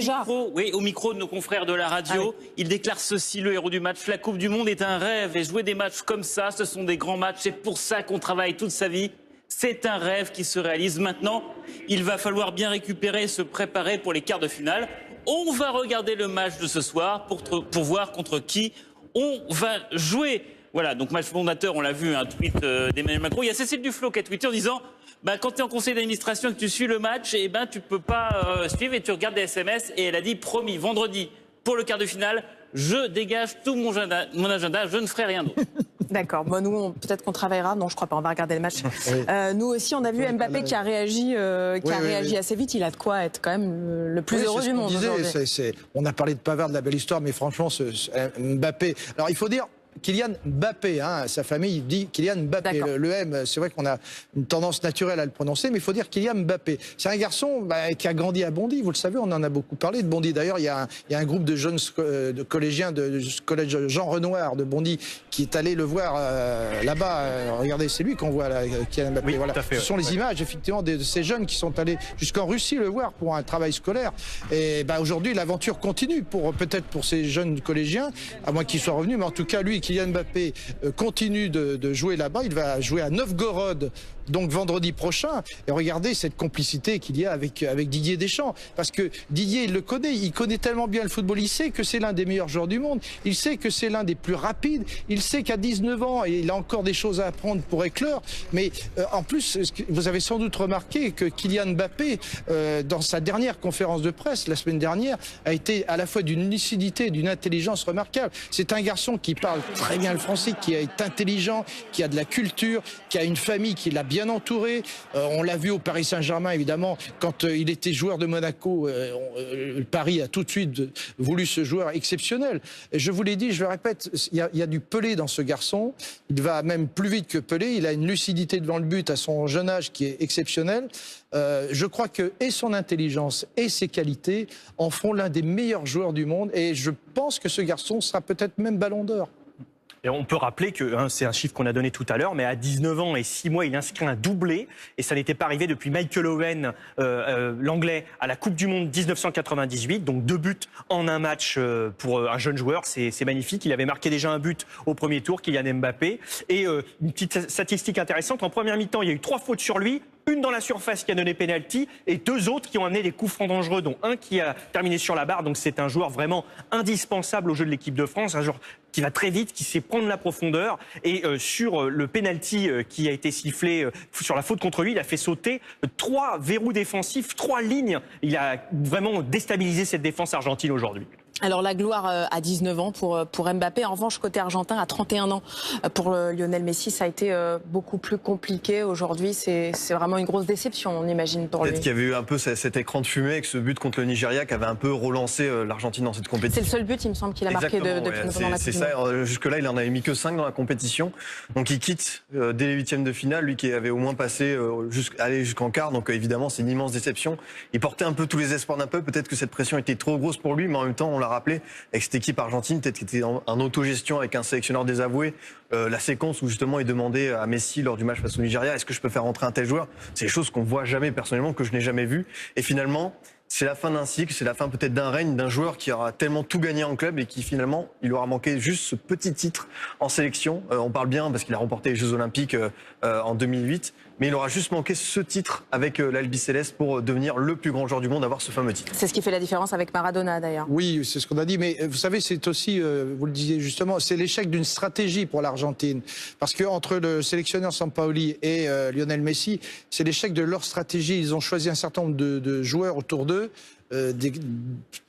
micro de nos confrères de la radio. Ah oui. Il déclare ceci: le héros du match, la Coupe du Monde est un rêve, et jouer des matchs comme ça, ce sont des grands matchs, c'est pour ça qu'on travaille toute sa vie. C'est un rêve qui se réalise maintenant. Il va falloir bien récupérer et se préparer pour les quarts de finale. On va regarder le match de ce soir pour voir contre qui on va jouer. Voilà, donc match fondateur, on l'a vu, un tweet d'Emmanuel Macron. Il y a Cécile Duflot qui a tweeté en disant quand tu es en conseil d'administration et que tu suis le match, tu peux pas suivre et tu regardes des SMS. Et elle a dit: promis, vendredi, pour le quart de finale, je dégage tout mon agenda, je ne ferai rien d'autre. D'accord. Nous, peut-être qu'on travaillera. Non, je crois pas. On va regarder le match. Oui. Nous aussi, on a vu Mbappé qui a réagi, assez vite. Il a de quoi être quand même le plus heureux du monde. On a parlé de Pavard, de la belle histoire, mais franchement, Mbappé. Alors, il faut dire, Kylian Mbappé. Hein, sa famille dit Kylian Mbappé. Le M, c'est vrai qu'on a une tendance naturelle à le prononcer, mais il faut dire Kylian Mbappé. C'est un garçon qui a grandi à Bondy. Vous le savez, on en a beaucoup parlé de Bondy. D'ailleurs, il y a un groupe de jeunes de collégiens du collège Jean Renoir de Bondy qui est allé le voir là-bas. Regardez, c'est lui qu'on voit là, Kylian Mbappé. Oui, voilà. tout à fait, Ce sont les images, effectivement, de ces jeunes qui sont allés jusqu'en Russie le voir pour un travail scolaire. Et aujourd'hui, l'aventure continue peut-être pour ces jeunes collégiens, à moins qu'ils soient revenus, mais en tout cas, lui, Kylian Mbappé, continue de jouer là-bas. Il va jouer à Novgorod, donc vendredi prochain. Et regardez cette complicité qu'il y a avec Didier Deschamps. Parce que Didier, il connaît tellement bien le football. Il sait que c'est l'un des meilleurs joueurs du monde. Il sait que c'est l'un des plus rapides. Il sait qu'à 19 ans, il a encore des choses à apprendre pour éclore. Mais en plus, vous avez sans doute remarqué que Kylian Mbappé, dans sa dernière conférence de presse, la semaine dernière, a été à la fois d'une lucidité, d'une intelligence remarquable. C'est un garçon qui parle très bien le français, qui est intelligent, qui a de la culture, qui a une famille qui l'a bien entouré. On l'a vu au Paris Saint-Germain, évidemment, quand il était joueur de Monaco. Paris a tout de suite voulu ce joueur exceptionnel. Et je vous l'ai dit, je le répète, il y a du Pelé dans ce garçon. Il va même plus vite que Pelé. Il a une lucidité devant le but à son jeune âge qui est exceptionnelle. Je crois que et son intelligence et ses qualités en font l'un des meilleurs joueurs du monde. Et je pense que ce garçon sera peut-être même Ballon d'Or. Et on peut rappeler que, c'est un chiffre qu'on a donné tout à l'heure, mais à 19 ans et 6 mois, il inscrit un doublé. Et ça n'était pas arrivé depuis Michael Owen, l'anglais, à la Coupe du Monde 1998. Donc 2 buts en un match pour un jeune joueur. C'est magnifique. Il avait marqué déjà un but au premier tour, Kylian Mbappé. Et une petite statistique intéressante. En première mi-temps, il y a eu 3 fautes sur lui. Une dans la surface qui a donné pénalty et 2 autres qui ont amené des coups francs dangereux, dont un qui a terminé sur la barre. Donc c'est un joueur vraiment indispensable au jeu de l'équipe de France, un joueur qui va très vite, qui sait prendre la profondeur. Et sur le pénalty qui a été sifflé sur la faute contre lui, il a fait sauter 3 verrous défensifs, 3 lignes. Il a vraiment déstabilisé cette défense argentine aujourd'hui. Alors la gloire à 19 ans pour Mbappé. En revanche, côté argentin, à 31 ans pour Lionel Messi, ça a été beaucoup plus compliqué. Aujourd'hui, c'est vraiment une grosse déception, on imagine, pour lui. Peut-être qu'il y avait eu un peu cet écran de fumée avec ce but contre le Nigeria qui avait un peu relancé l'Argentine dans cette compétition. C'est le seul but, il me semble, qu'il a marqué depuis pendant la Coupe du Monde. Jusque-là, il en avait mis que 5 dans la compétition. Donc il quitte dès les 8e de finale, lui qui avait au moins passé aller jusqu'en quart. Donc évidemment, c'est une immense déception. Il portait un peu tous les espoirs d'un peu. Peut-être que cette pression était trop grosse pour lui, mais en même temps, on l'a rappelé, avec cette équipe argentine, peut-être qu'il était en autogestion avec un sélectionneur désavoué. La séquence où justement il demandait à Messi lors du match face au Nigeria, est-ce que je peux faire rentrer un tel joueur? C'est des choses qu'on voit jamais personnellement, que je n'ai jamais vues. Et finalement, c'est la fin d'un cycle, c'est la fin peut-être d'un règne, d'un joueur qui aura tellement tout gagné en club et qui finalement, il aura manqué juste ce petit titre en sélection. On parle bien parce qu'il a remporté les Jeux Olympiques en 2008, mais il aura juste manqué ce titre avec l'Albi Céleste pour devenir le plus grand joueur du monde, avoir ce fameux titre. C'est ce qui fait la différence avec Maradona d'ailleurs. Oui, c'est ce qu'on a dit, mais vous savez, c'est aussi, vous le disiez justement, c'est l'échec d'une stratégie pour l'Argentine. Parce que entre le sélectionneur Sampaoli et Lionel Messi, c'est l'échec de leur stratégie. Ils ont choisi un certain nombre de joueurs autour d'eux,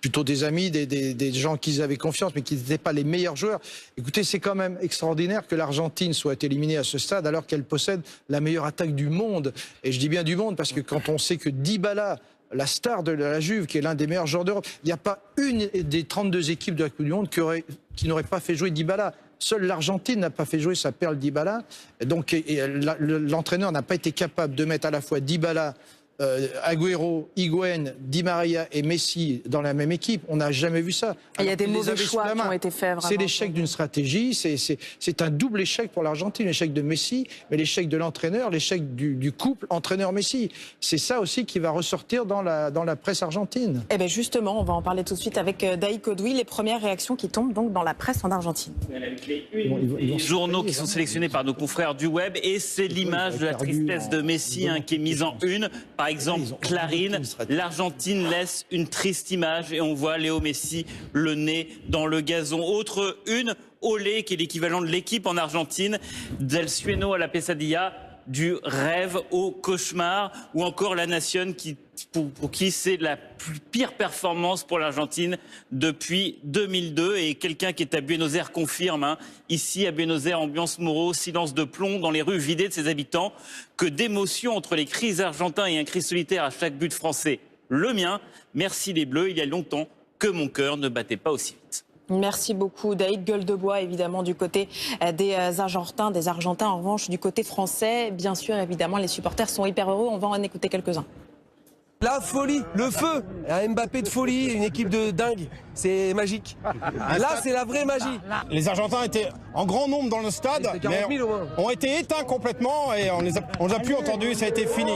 plutôt des amis, des gens qu'ils avaient confiance, mais qui n'étaient pas les meilleurs joueurs. Écoutez, c'est quand même extraordinaire que l'Argentine soit éliminée à ce stade alors qu'elle possède la meilleure attaque du monde. Et je dis bien du monde parce que quand on sait que Dybala, la star de la Juve, qui est l'un des meilleurs joueurs d'Europe, il n'y a pas une des 32 équipes de la Coupe du Monde qui n'aurait pas fait jouer Dybala. Seule l'Argentine n'a pas fait jouer sa perle Dybala. Donc l'entraîneur n'a pas été capable de mettre à la fois Dybala, Agüero, Higuaín, Di Maria et Messi dans la même équipe. On n'a jamais vu ça. Il y a des mauvais choix qui ont été faits. C'est l'échec d'une stratégie, c'est un double échec pour l'Argentine, l'échec de Messi, mais l'échec de l'entraîneur, l'échec du couple entraîneur-Messi. C'est ça aussi qui va ressortir dans la presse argentine. Eh bien justement, on va en parler tout de suite avec Daï Kodoui, les premières réactions qui tombent donc dans la presse en Argentine. Les journaux qui sont sélectionnés par nos confrères du web, et c'est l'image de la tristesse de Messi qui est mise en une. Par exemple, Clarine, l'Argentine laisse une triste image et on voit Léo Messi le nez dans le gazon. Autre une, Olé, qui est l'équivalent de l'équipe en Argentine, del sueño a la pesadilla, du rêve au cauchemar, ou encore la Nation pour qui c'est la pire performance pour l'Argentine depuis 2002. Et quelqu'un qui est à Buenos Aires confirme, ici à Buenos Aires, ambiance morose, silence de plomb dans les rues vidées de ses habitants, que d'émotion entre les cris argentins et un cri solitaire à chaque but français. Le mien, merci les Bleus, il y a longtemps que mon cœur ne battait pas aussi vite. Merci beaucoup Daïd. Gueule de bois évidemment du côté des Argentins. En revanche du côté français, bien sûr évidemment les supporters sont hyper heureux. On va en écouter quelques-uns. La folie, le feu, un Mbappé de folie, une équipe de dingue, c'est magique. Là, c'est la vraie magie. Les Argentins étaient en grand nombre dans le stade, mais ont été éteints complètement et on les a plus entendus, ça a été fini.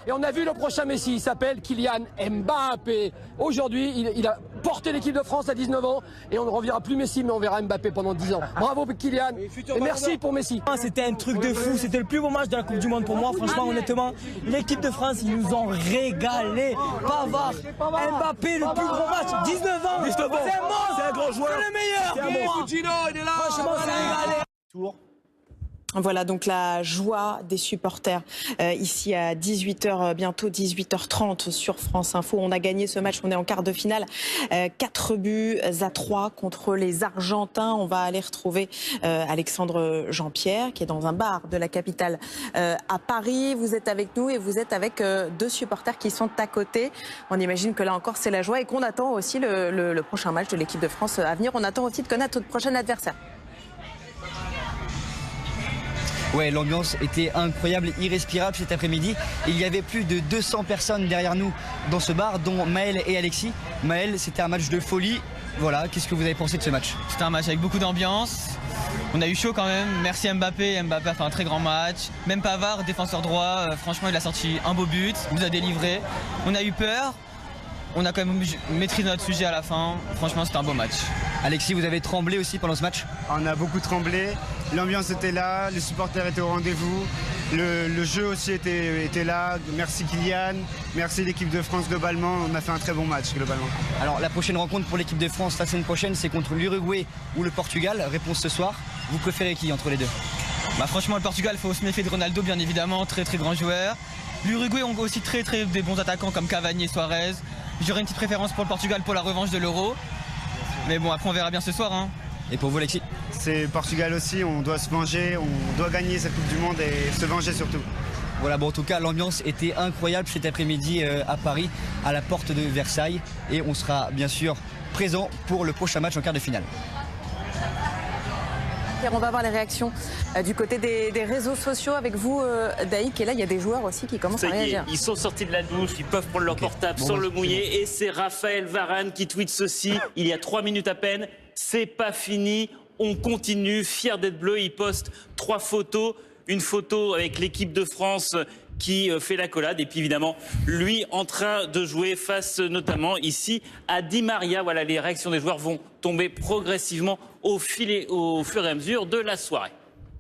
Et on a vu le prochain Messi, il s'appelle Kylian Mbappé. Aujourd'hui, il a porté l'équipe de France à 19 ans et on ne reverra plus Messi, mais on verra Mbappé pendant 10 ans. Bravo Kylian et merci pour Messi. C'était un truc de fou, c'était le plus beau match de la Coupe du Monde pour moi, franchement, honnêtement. L'équipe de France, ils nous ont régalé. Pavard, Mbappé, le plus gros match, 19 ans. C'est un grand joueur. C'est le meilleur. Il est là. Franchement, c'est régalé. Voilà donc la joie des supporters ici à 18h, bientôt 18h30 sur France Info. On a gagné ce match, on est en quart de finale, 4-3 contre les Argentins. On va aller retrouver Alexandre Jean-Pierre qui est dans un bar de la capitale à Paris. Vous êtes avec nous et vous êtes avec deux supporters qui sont à côté. On imagine que là encore c'est la joie et qu'on attend aussi le prochain match de l'équipe de France à venir. On attend aussi de connaître notre prochain adversaire. Ouais, l'ambiance était incroyable, irrespirable cet après-midi. Il y avait plus de 200 personnes derrière nous dans ce bar, dont Maël et Alexis. Maël, c'était un match de folie. Voilà, qu'est-ce que vous avez pensé de ce match? C'était un match avec beaucoup d'ambiance. On a eu chaud quand même. Merci Mbappé. Mbappé a fait un très grand match. Même Pavard, défenseur droit, franchement, il a sorti un beau but. Il nous a délivré. On a eu peur. On a quand même maîtrisé notre sujet à la fin. Franchement, c'était un beau match. Alexis, vous avez tremblé aussi pendant ce match? On a beaucoup tremblé. L'ambiance était là, les supporters étaient au rendez-vous. Le jeu aussi était là. Merci Kylian, merci l'équipe de France globalement. On a fait un très bon match globalement. Alors la prochaine rencontre pour l'équipe de France la semaine prochaine, c'est contre l'Uruguay ou le Portugal. Réponse ce soir. Vous préférez qui entre les deux? Franchement, le Portugal, il faut se méfier de Ronaldo, bien évidemment. Très très grand joueur. L'Uruguay ont aussi très des bons attaquants comme Cavani et Suarez. J'aurais une petite préférence pour le Portugal pour la revanche de l'Euro. Mais bon, après on verra bien ce soir. Hein. Et pour vous, Alexis? C'est Portugal aussi, on doit se venger, on doit gagner cette Coupe du Monde et se venger surtout. Voilà, bon, en tout cas, l'ambiance était incroyable cet après-midi à Paris, à la porte de Versailles. Et on sera bien sûr présent pour le prochain match en quart de finale. On va voir les réactions du côté des réseaux sociaux avec vous, Daïk. Et là, il y a des joueurs aussi qui commencent à réagir. Ils sont sortis de la douche, ils peuvent prendre leur portable sans le mouiller. Et c'est Raphaël Varane qui tweet ceci, il y a 3 minutes à peine. C'est pas fini, on continue, fier d'être bleu. Il poste 3 photos. Une photo avec l'équipe de France qui fait l'accolade. Et puis évidemment, lui en train de jouer face notamment ici à Di Maria. Voilà, les réactions des joueurs vont tomber progressivement au fur et à mesure de la soirée.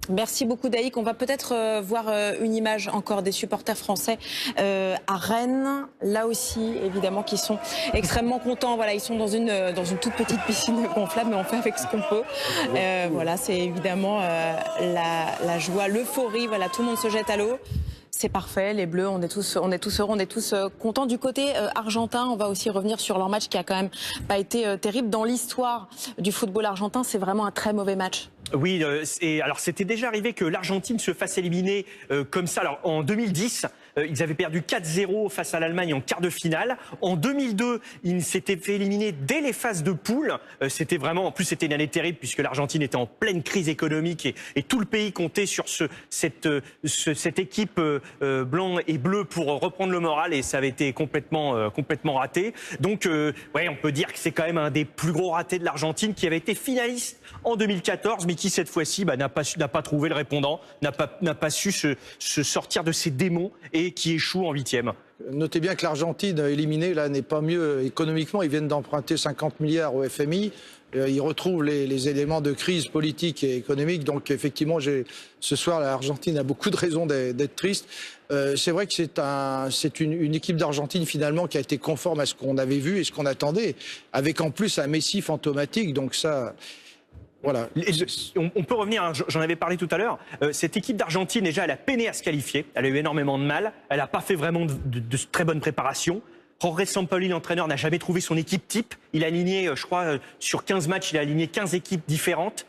Merci beaucoup Daïk. On va peut-être voir une image encore des supporters français à Rennes. Là aussi, évidemment, qui sont extrêmement contents. Voilà, ils sont dans une toute petite piscine gonflable, mais on fait avec ce qu'on peut. Voilà, c'est évidemment la joie, l'euphorie. Voilà, tout le monde se jette à l'eau. C'est parfait, les Bleus, on est tous heureux, on est tous contents. Du côté argentin, on va aussi revenir sur leur match qui a quand même pas été terrible. Dans l'histoire du football argentin, c'est vraiment un très mauvais match. Oui, alors c'était déjà arrivé que l'Argentine se fasse éliminer comme ça. Alors en 2010, ils avaient perdu 4-0 face à l'Allemagne en quart de finale. En 2002, ils s'étaient fait éliminer dès les phases de poule. C'était vraiment, en plus c'était une année terrible puisque l'Argentine était en pleine crise économique et tout le pays comptait sur cette équipe blanc et bleu pour reprendre le moral et ça avait été complètement raté. Donc ouais, on peut dire que c'est quand même un des plus gros ratés de l'Argentine qui avait été finaliste en 2014, mais qui cette fois-ci n'a pas trouvé le répondant, n'a pas su se sortir de ses démons et qui échoue en 8e. Notez bien que l'Argentine éliminée là n'est pas mieux économiquement. Ils viennent d'emprunter 50 milliards au FMI. Ils retrouvent les éléments de crise politique et économique. Donc effectivement, ce soir, l'Argentine a beaucoup de raisons d'être triste. C'est vrai que c'est une équipe d'Argentine finalement qui a été conforme à ce qu'on avait vu et ce qu'on attendait, avec en plus un Messi fantomatique. Donc ça... Voilà. On peut revenir, j'en avais parlé tout à l'heure, cette équipe d'Argentine, déjà, elle a peiné à se qualifier, elle a eu énormément de mal, elle n'a pas fait vraiment de très bonne préparation. Jorge Sampaoli, l'entraîneur, n'a jamais trouvé son équipe type. Il a aligné, je crois, sur 15 matchs, il a aligné 15 équipes différentes.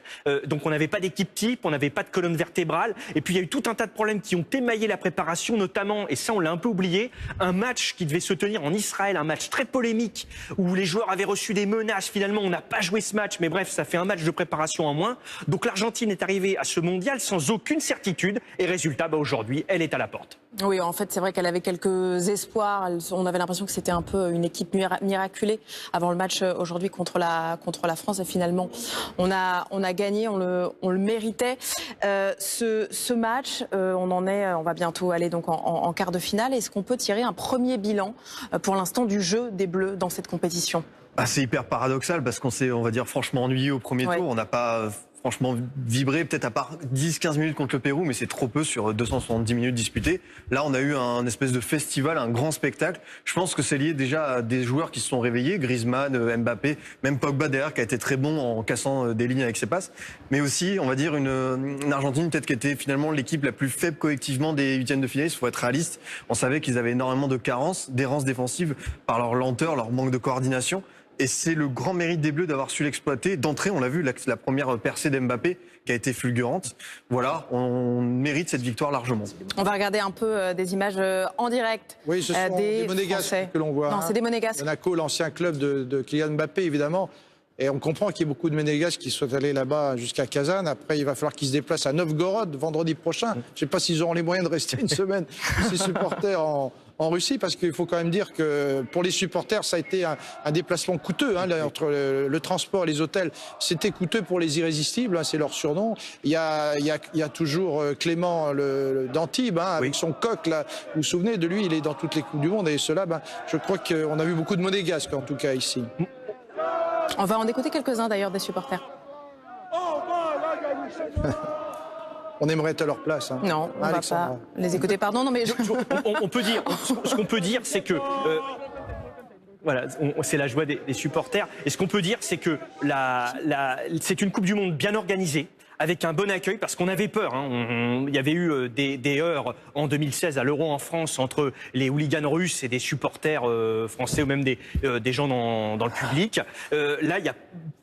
Donc on n'avait pas d'équipe type, on n'avait pas de colonne vertébrale. Et puis il y a eu tout un tas de problèmes qui ont émaillé la préparation, notamment, et ça on l'a un peu oublié, un match qui devait se tenir en Israël, un match très polémique, où les joueurs avaient reçu des menaces. Finalement, on n'a pas joué ce match, mais bref, ça fait un match de préparation en moins. Donc l'Argentine est arrivée à ce mondial sans aucune certitude. Et résultat, aujourd'hui, elle est à la porte. Oui, en fait, c'est vrai qu'elle avait quelques espoirs. On avait l'impression que c'était un peu une équipe miraculée avant le match aujourd'hui contre la France. Et finalement, on a gagné, on le méritait. Ce match, on va bientôt aller donc en quart de finale. Est-ce qu'on peut tirer un premier bilan pour l'instant du jeu des Bleus dans cette compétition? C'est hyper paradoxal parce qu'on s'est, on va dire, franchement ennuyé au premier tour. On n'a pas franchement vibré, peut-être à part 10-15 minutes contre le Pérou, mais c'est trop peu sur 270 minutes disputées. Là, on a eu un espèce de festival, un grand spectacle. Je pense que c'est lié déjà à des joueurs qui se sont réveillés, Griezmann, Mbappé, même Pogba derrière qui a été très bon en cassant des lignes avec ses passes. Mais aussi, on va dire, une Argentine peut-être qui était finalement l'équipe la plus faible collectivement des huitièmes de finale. Il faut être réaliste. On savait qu'ils avaient énormément de carences, d'errances défensives par leur lenteur, leur manque de coordination. Et c'est le grand mérite des Bleus d'avoir su l'exploiter. D'entrée, on l'a vu, la première percée d'Mbappé qui a été fulgurante. Voilà, on mérite cette victoire largement. On va regarder un peu des images en direct. Oui, ce sont des Monégasques que l'on voit. Non, c'est des Monégasques. Monaco, l'ancien club de Kylian Mbappé, évidemment. Et on comprend qu'il y a beaucoup de Monégasques qui sont allés là-bas jusqu'à Kazan. Après, il va falloir qu'ils se déplacent à Novgorod vendredi prochain. Je ne sais pas s'ils auront les moyens de rester une semaine, ces supporters en Russie, parce qu'il faut quand même dire que pour les supporters, ça a été un déplacement coûteux, entre le transport et les hôtels. C'était coûteux pour les irrésistibles, c'est leur surnom. Il y a toujours Clément d'Antibes, avec son coq, là. Vous vous souvenez de lui, il est dans toutes les Coupes du Monde, et cela, je crois qu'on a vu beaucoup de Monégasques, en tout cas, ici. On va en écouter quelques-uns, d'ailleurs, des supporters. On aimerait être à leur place. Non, on ne va pas les écouter. Pardon, non mais... On peut dire, ce qu'on peut dire, c'est que... voilà, c'est la joie des supporters. Et ce qu'on peut dire, c'est que c'est une Coupe du Monde bien organisée, avec un bon accueil, parce qu'on avait peur. Il y avait eu des heurts en 2016 à l'Euro en France entre les hooligans russes et des supporters français ou même des gens dans le public. Là, il y a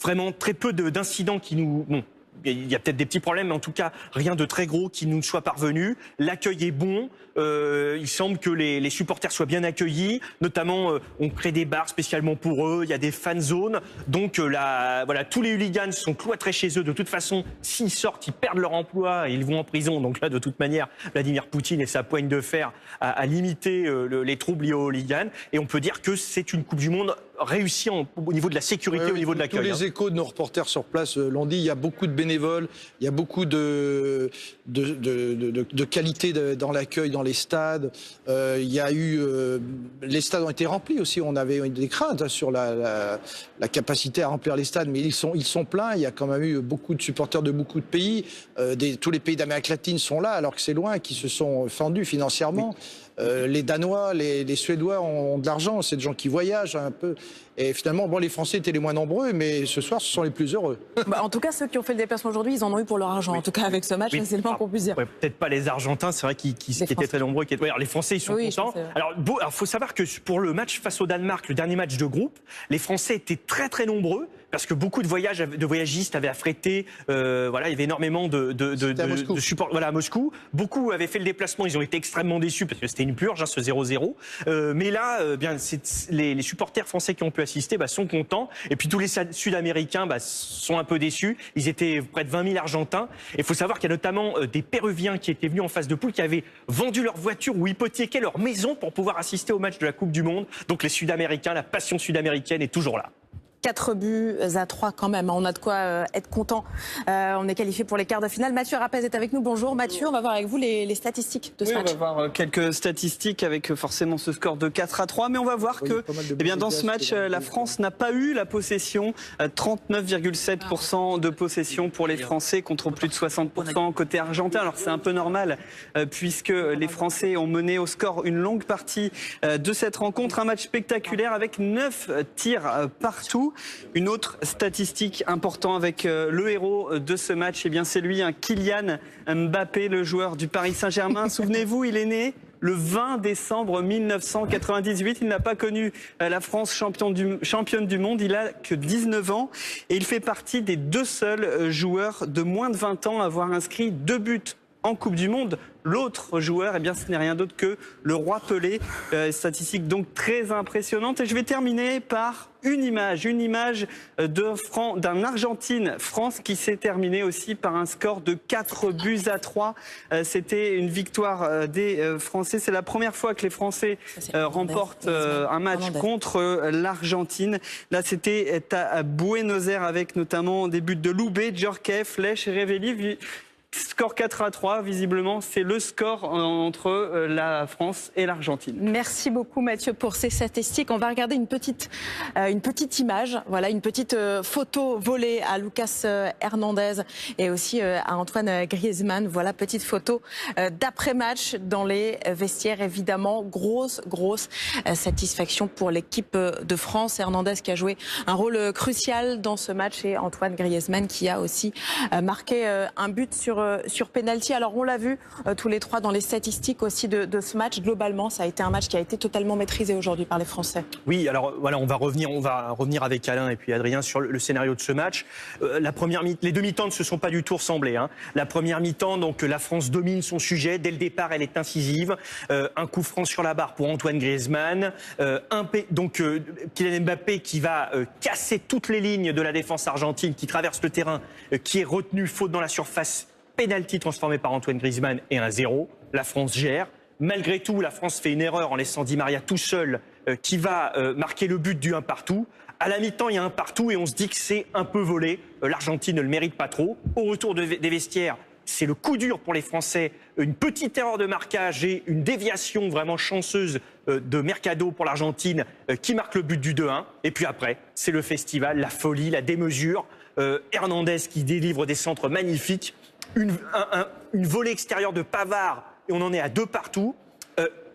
vraiment très peu d'incidents qui nous... Bon, il y a peut-être des petits problèmes, mais en tout cas, rien de très gros qui nous soit parvenu. L'accueil est bon. Il semble que les supporters soient bien accueillis. Notamment, on crée des bars spécialement pour eux. Il y a des fan zones. Donc, voilà, tous les hooligans sont cloîtrés chez eux. De toute façon, s'ils sortent, ils perdent leur emploi et ils vont en prison. Donc là, de toute manière, Vladimir Poutine et sa poigne de fer à limiter les troubles liés aux hooligans. Et on peut dire que c'est une Coupe du Monde réussie au niveau de la sécurité, au niveau de l'accueil. Tous les échos de nos reporters sur place l'ont dit. Il y a beaucoup de bénévoles. Il y a beaucoup de qualité dans l'accueil, dans les stades. Il y a eu... les stades ont été remplis aussi. On avait des craintes sur la capacité à remplir les stades, mais ils sont pleins. Il y a quand même eu beaucoup de supporters de beaucoup de pays. Tous les pays d'Amérique latine sont là, alors que c'est loin, qui se sont fendus financièrement. Les Danois, les Suédois ont de l'argent, c'est des gens qui voyagent un peu. Et finalement, les Français étaient les moins nombreux, mais ce soir, ce sont les plus heureux. En tout cas, ceux qui ont fait le déplacement aujourd'hui, ils en ont eu pour leur argent. Oui. En tout cas, avec ce match, c'est le moins qu'on puisse dire. Ouais, peut-être pas les Argentins, c'est vrai, qui étaient très nombreux. Alors, les Français, ils sont contents. Alors, il faut savoir que pour le match face au Danemark, le dernier match de groupe, les Français étaient très très nombreux. Parce que beaucoup de voyagistes avaient affrété, il y avait énormément de support à Moscou. Beaucoup avaient fait le déplacement, ils ont été extrêmement déçus parce que c'était une purge, ce 0-0. Mais là, les supporters français qui ont pu assister sont contents. Et puis tous les Sud-Américains sont un peu déçus. Ils étaient près de 20 000 Argentins. Et il faut savoir qu'il y a notamment des Péruviens qui étaient venus en phase de poule, qui avaient vendu leur voiture ou hypothéqué leur maison pour pouvoir assister au match de la Coupe du Monde. Donc les Sud-Américains, la passion sud-américaine est toujours là. 4-3 quand même. On a de quoi être content. On est qualifié pour les quarts de finale. Mathieu Rapez est avec nous. Bonjour Mathieu, on va voir avec vous les statistiques de ce match. On va voir quelques statistiques avec forcément ce score de 4-3. Mais on va voir que dans ce match, la France n'a pas eu la possession. 39,7% de possession pour les Français contre plus de 60% côté argentin. Alors c'est un peu normal puisque les Français ont mené au score une longue partie de cette rencontre. Un match spectaculaire avec 9 tirs partout. Une autre statistique importante avec le héros de ce match, c'est lui, Kylian Mbappé, le joueur du Paris Saint-Germain. Souvenez-vous, il est né le 20 décembre 1998. Il n'a pas connu la France championne du monde. Il a que 19 ans et il fait partie des 2 seuls joueurs de moins de 20 ans à avoir inscrit 2 buts en Coupe du Monde. L'autre joueur, eh bien, ce n'est rien d'autre que le roi Pelé. Statistique donc très impressionnante. Et je vais terminer par une image d'un Argentine-France qui s'est terminée aussi par un score de 4-3. C'était une victoire des Français. C'est la première fois que les Français remportent un match contre l'Argentine. Là, c'était à Buenos Aires avec notamment des buts de Loubet, Djorkaeff, Lech et Revelli. Score 4-3, visiblement, c'est le score entre la France et l'Argentine. Merci beaucoup Mathieu pour ces statistiques. On va regarder une petite image, voilà, une petite photo volée à Lucas Hernandez et aussi à Antoine Griezmann. Voilà, petite photo d'après-match dans les vestiaires. Évidemment, grosse satisfaction pour l'équipe de France. Hernandez qui a joué un rôle crucial dans ce match et Antoine Griezmann qui a aussi marqué un but sur penalty. Alors on l'a vu tous les trois dans les statistiques aussi de ce match. Globalement, ça a été un match qui a été totalement maîtrisé aujourd'hui par les Français. Oui, alors voilà, on va revenir avec Alain et puis Adrien sur le scénario de ce match. Les 2 mi-temps ne se sont pas du tout ressemblés. La première mi-temps, donc la France domine son sujet. Dès le départ, elle est incisive. Un coup franc sur la barre pour Antoine Griezmann. Kylian Mbappé qui va casser toutes les lignes de la défense argentine, qui traverse le terrain, qui est retenu, faute dans la surface. Penalty transformé par Antoine Griezmann et 1-0. La France gère. Malgré tout, la France fait une erreur en laissant Di Maria tout seul qui va marquer le but du 1-partout. À la mi-temps, il y a 1-partout et on se dit que c'est un peu volé. L'Argentine ne le mérite pas trop. Au retour des vestiaires, c'est le coup dur pour les Français. Une petite erreur de marquage et une déviation vraiment chanceuse de Mercado pour l'Argentine qui marque le but du 2-1. Et puis après, c'est le festival, la folie, la démesure. Hernandez qui délivre des centres magnifiques. Une volée extérieure de Pavard et on en est à 2-partout.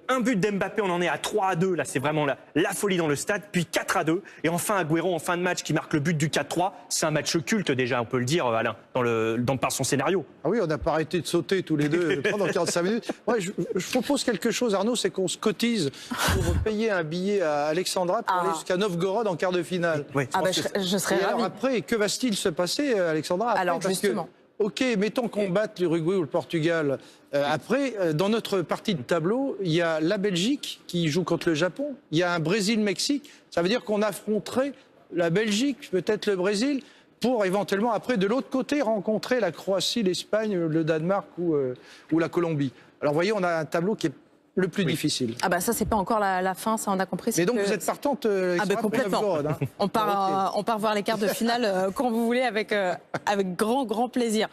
Un but d'Mbappé, on en est à 3-2. Là, c'est vraiment la folie dans le stade. Puis 4-2. Et enfin, Agüero en fin de match qui marque le but du 4-3. C'est un match culte déjà, on peut le dire, Alain, par son scénario. Ah oui, on n'a pas arrêté de sauter tous les deux pendant 45 minutes. Ouais, je propose quelque chose, Arnaud, c'est qu'on se cotise pour payer un billet à Alexandra pour aller jusqu'à Novgorod en quart de finale. Oui. Je serais ravi. Alors après, que va-t-il se passer, Alexandra après, alors justement. Ok, mettons qu'on batte l'Uruguay ou le Portugal. Après, dans notre partie de tableau, il y a la Belgique qui joue contre le Japon. Il y a un Brésil-Mexique. Ça veut dire qu'on affronterait la Belgique, peut-être le Brésil, pour éventuellement, après, de l'autre côté, rencontrer la Croatie, l'Espagne, le Danemark ou la Colombie. Alors, vous voyez, on a un tableau qui est le plus difficile. Ah bah ça, c'est pas encore la fin, ça on a compris. Mais donc vous êtes partante complètement. On part voir les quarts de finale quand vous voulez avec grand plaisir.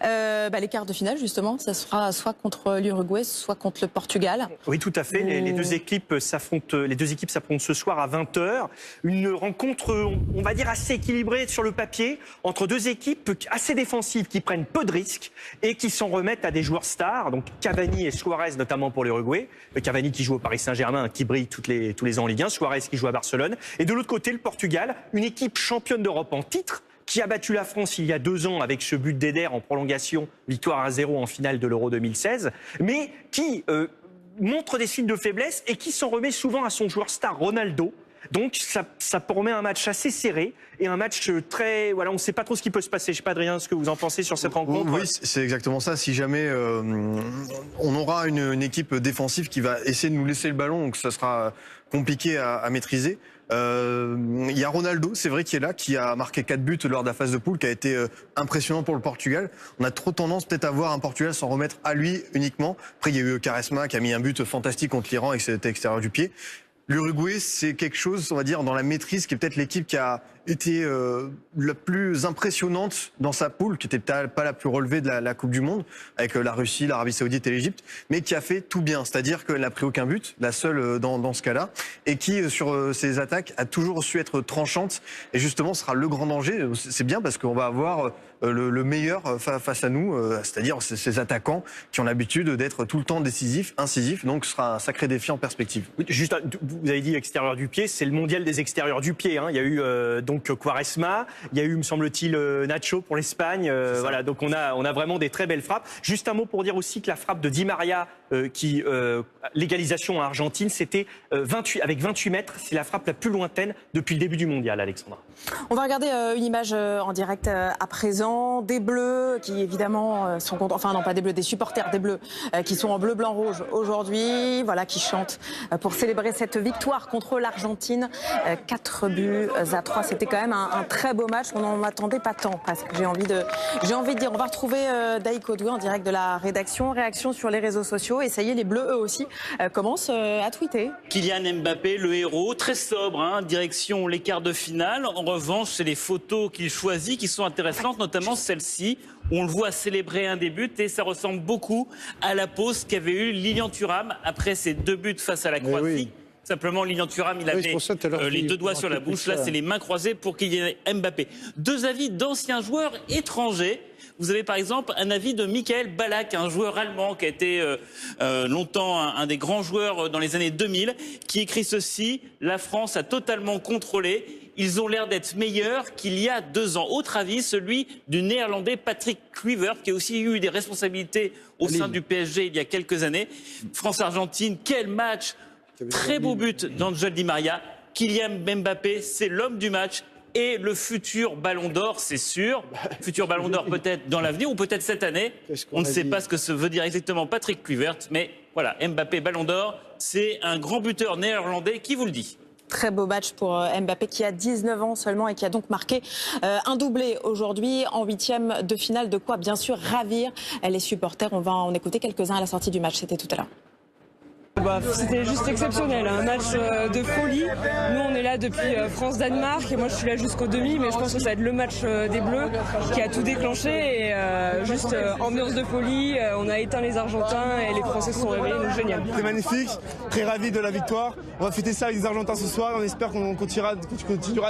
Les quarts de finale justement, ça sera soit contre l'Uruguay, soit contre le Portugal. Oui, tout à fait. Les deux équipes s'affrontent ce soir à 20h. Une rencontre, on va dire, assez équilibrée sur le papier entre 2 équipes assez défensives qui prennent peu de risques et qui s'en remettent à des joueurs stars, donc Cavani et Suarez notamment pour l'Uruguay. Cavani qui joue au Paris Saint-Germain, qui brille tous les ans en Ligue 1, Suarez qui joue à Barcelone. Et de l'autre côté, le Portugal, une équipe championne d'Europe en titre, qui a battu la France il y a 2 ans avec ce but d'Eder en prolongation, victoire 1-0 en finale de l'Euro 2016, mais qui montre des signes de faiblesse et qui s'en remet souvent à son joueur star Ronaldo. Donc ça promet un match assez serré et un match très... Voilà, on ne sait pas trop ce qui peut se passer. Je ne sais pas, Adrien, ce que vous en pensez sur cette rencontre. Oui, c'est exactement ça. Si jamais on aura une équipe défensive qui va essayer de nous laisser le ballon, donc ça sera compliqué à maîtriser. Il y a Ronaldo, c'est vrai, qui est là, qui a marqué 4 buts lors de la phase de poule, qui a été impressionnant pour le Portugal. On a trop tendance peut-être à voir un Portugal s'en remettre à lui uniquement. Après, il y a eu Quaresma qui a mis un but fantastique contre l'Iran et c'était extérieur du pied. L'Uruguay, c'est quelque chose, on va dire, dans la maîtrise, qui est peut-être l'équipe qui a été la plus impressionnante dans sa poule, qui n'était peut-être pas la plus relevée de la Coupe du Monde, avec la Russie, l'Arabie Saoudite et l'Égypte, mais qui a fait tout bien. C'est-à-dire qu'elle n'a pris aucun but, la seule dans ce cas-là, et qui, sur ses attaques, a toujours su être tranchante, et justement sera le grand danger. C'est bien parce qu'on va avoir le meilleur face à nous, c'est-à-dire ces attaquants qui ont l'habitude d'être tout le temps décisifs, incisifs, donc ce sera un sacré défi en perspective. Oui, juste, vous avez dit extérieur du pied, c'est le mondial des extérieurs du pied. Il y a eu donc Quaresma, il y a eu, me semble-t-il, Nacho pour l'Espagne. Voilà, donc on a vraiment des très belles frappes. Juste un mot pour dire aussi que la frappe de Di Maria l'égalisation en Argentine, c'était avec 28 mètres. C'est la frappe la plus lointaine depuis le début du mondial, Alexandra. On va regarder une image en direct à présent. Des Bleus qui évidemment sont contents, enfin non pas des Bleus, des supporters des Bleus qui sont en bleu, blanc, rouge aujourd'hui, voilà, qui chantent pour célébrer cette victoire contre l'Argentine. 4 buts à 3, c'était quand même un très beau match. On n'en attendait pas tant, parce que j'ai envie de dire. On va retrouver Daïko Doué en direct de la rédaction. Réaction sur les réseaux sociaux. Et ça y est, les Bleus, eux aussi, commencent à tweeter. Kylian Mbappé, le héros, très sobre, hein, direction les quarts de finale. En revanche, c'est les photos qu'il choisit qui sont intéressantes, notamment celle-ci, où on le voit célébrer un des buts. Et ça ressemble beaucoup à la pause qu'avait eue Lilian Thuram après ses 2 buts face à la Croatie. Oui. Simplement, Lilian Thuram, il avait les 2 doigts sur la bouche. Là, c'est les mains croisées pour Kylian Mbappé. 2 avis d'anciens joueurs étrangers. Vous avez par exemple un avis de Michael Ballack, un joueur allemand qui a été longtemps un des grands joueurs dans les années 2000, qui écrit ceci: la France a totalement contrôlé. Ils ont l'air d'être meilleurs qu'il y a 2 ans. Autre avis, celui du néerlandais Patrick Kluivert, qui a aussi eu des responsabilités au sein du PSG il y a quelques années. France-Argentine, quel match! Très beau but d'Angel Di Maria. Kylian Mbappé, c'est l'homme du match et le futur Ballon d'Or, c'est sûr. Futur Ballon d'Or peut-être dans l'avenir ou peut-être cette année. On ne sait pas ce que ça veut dire exactement Patrick Kluivert, mais voilà, Mbappé Ballon d'Or, c'est un grand buteur néerlandais qui vous le dit. Très beau match pour Mbappé qui a 19 ans seulement et qui a donc marqué un doublé aujourd'hui en 8e de finale. De quoi bien sûr ravir les supporters. On va en écouter quelques-uns à la sortie du match. C'était tout à l'heure. C'était juste exceptionnel, un match de folie. Nous on est là depuis France-Danemark et moi je suis là jusqu'au demi, mais je pense que ça va être le match des Bleus qui a tout déclenché et juste ambiance de folie. On a éteint les Argentins et les Français se sont réveillés, donc génial. C'est magnifique, très ravi de la victoire. On va fêter ça avec les Argentins ce soir et on espère qu'on continuera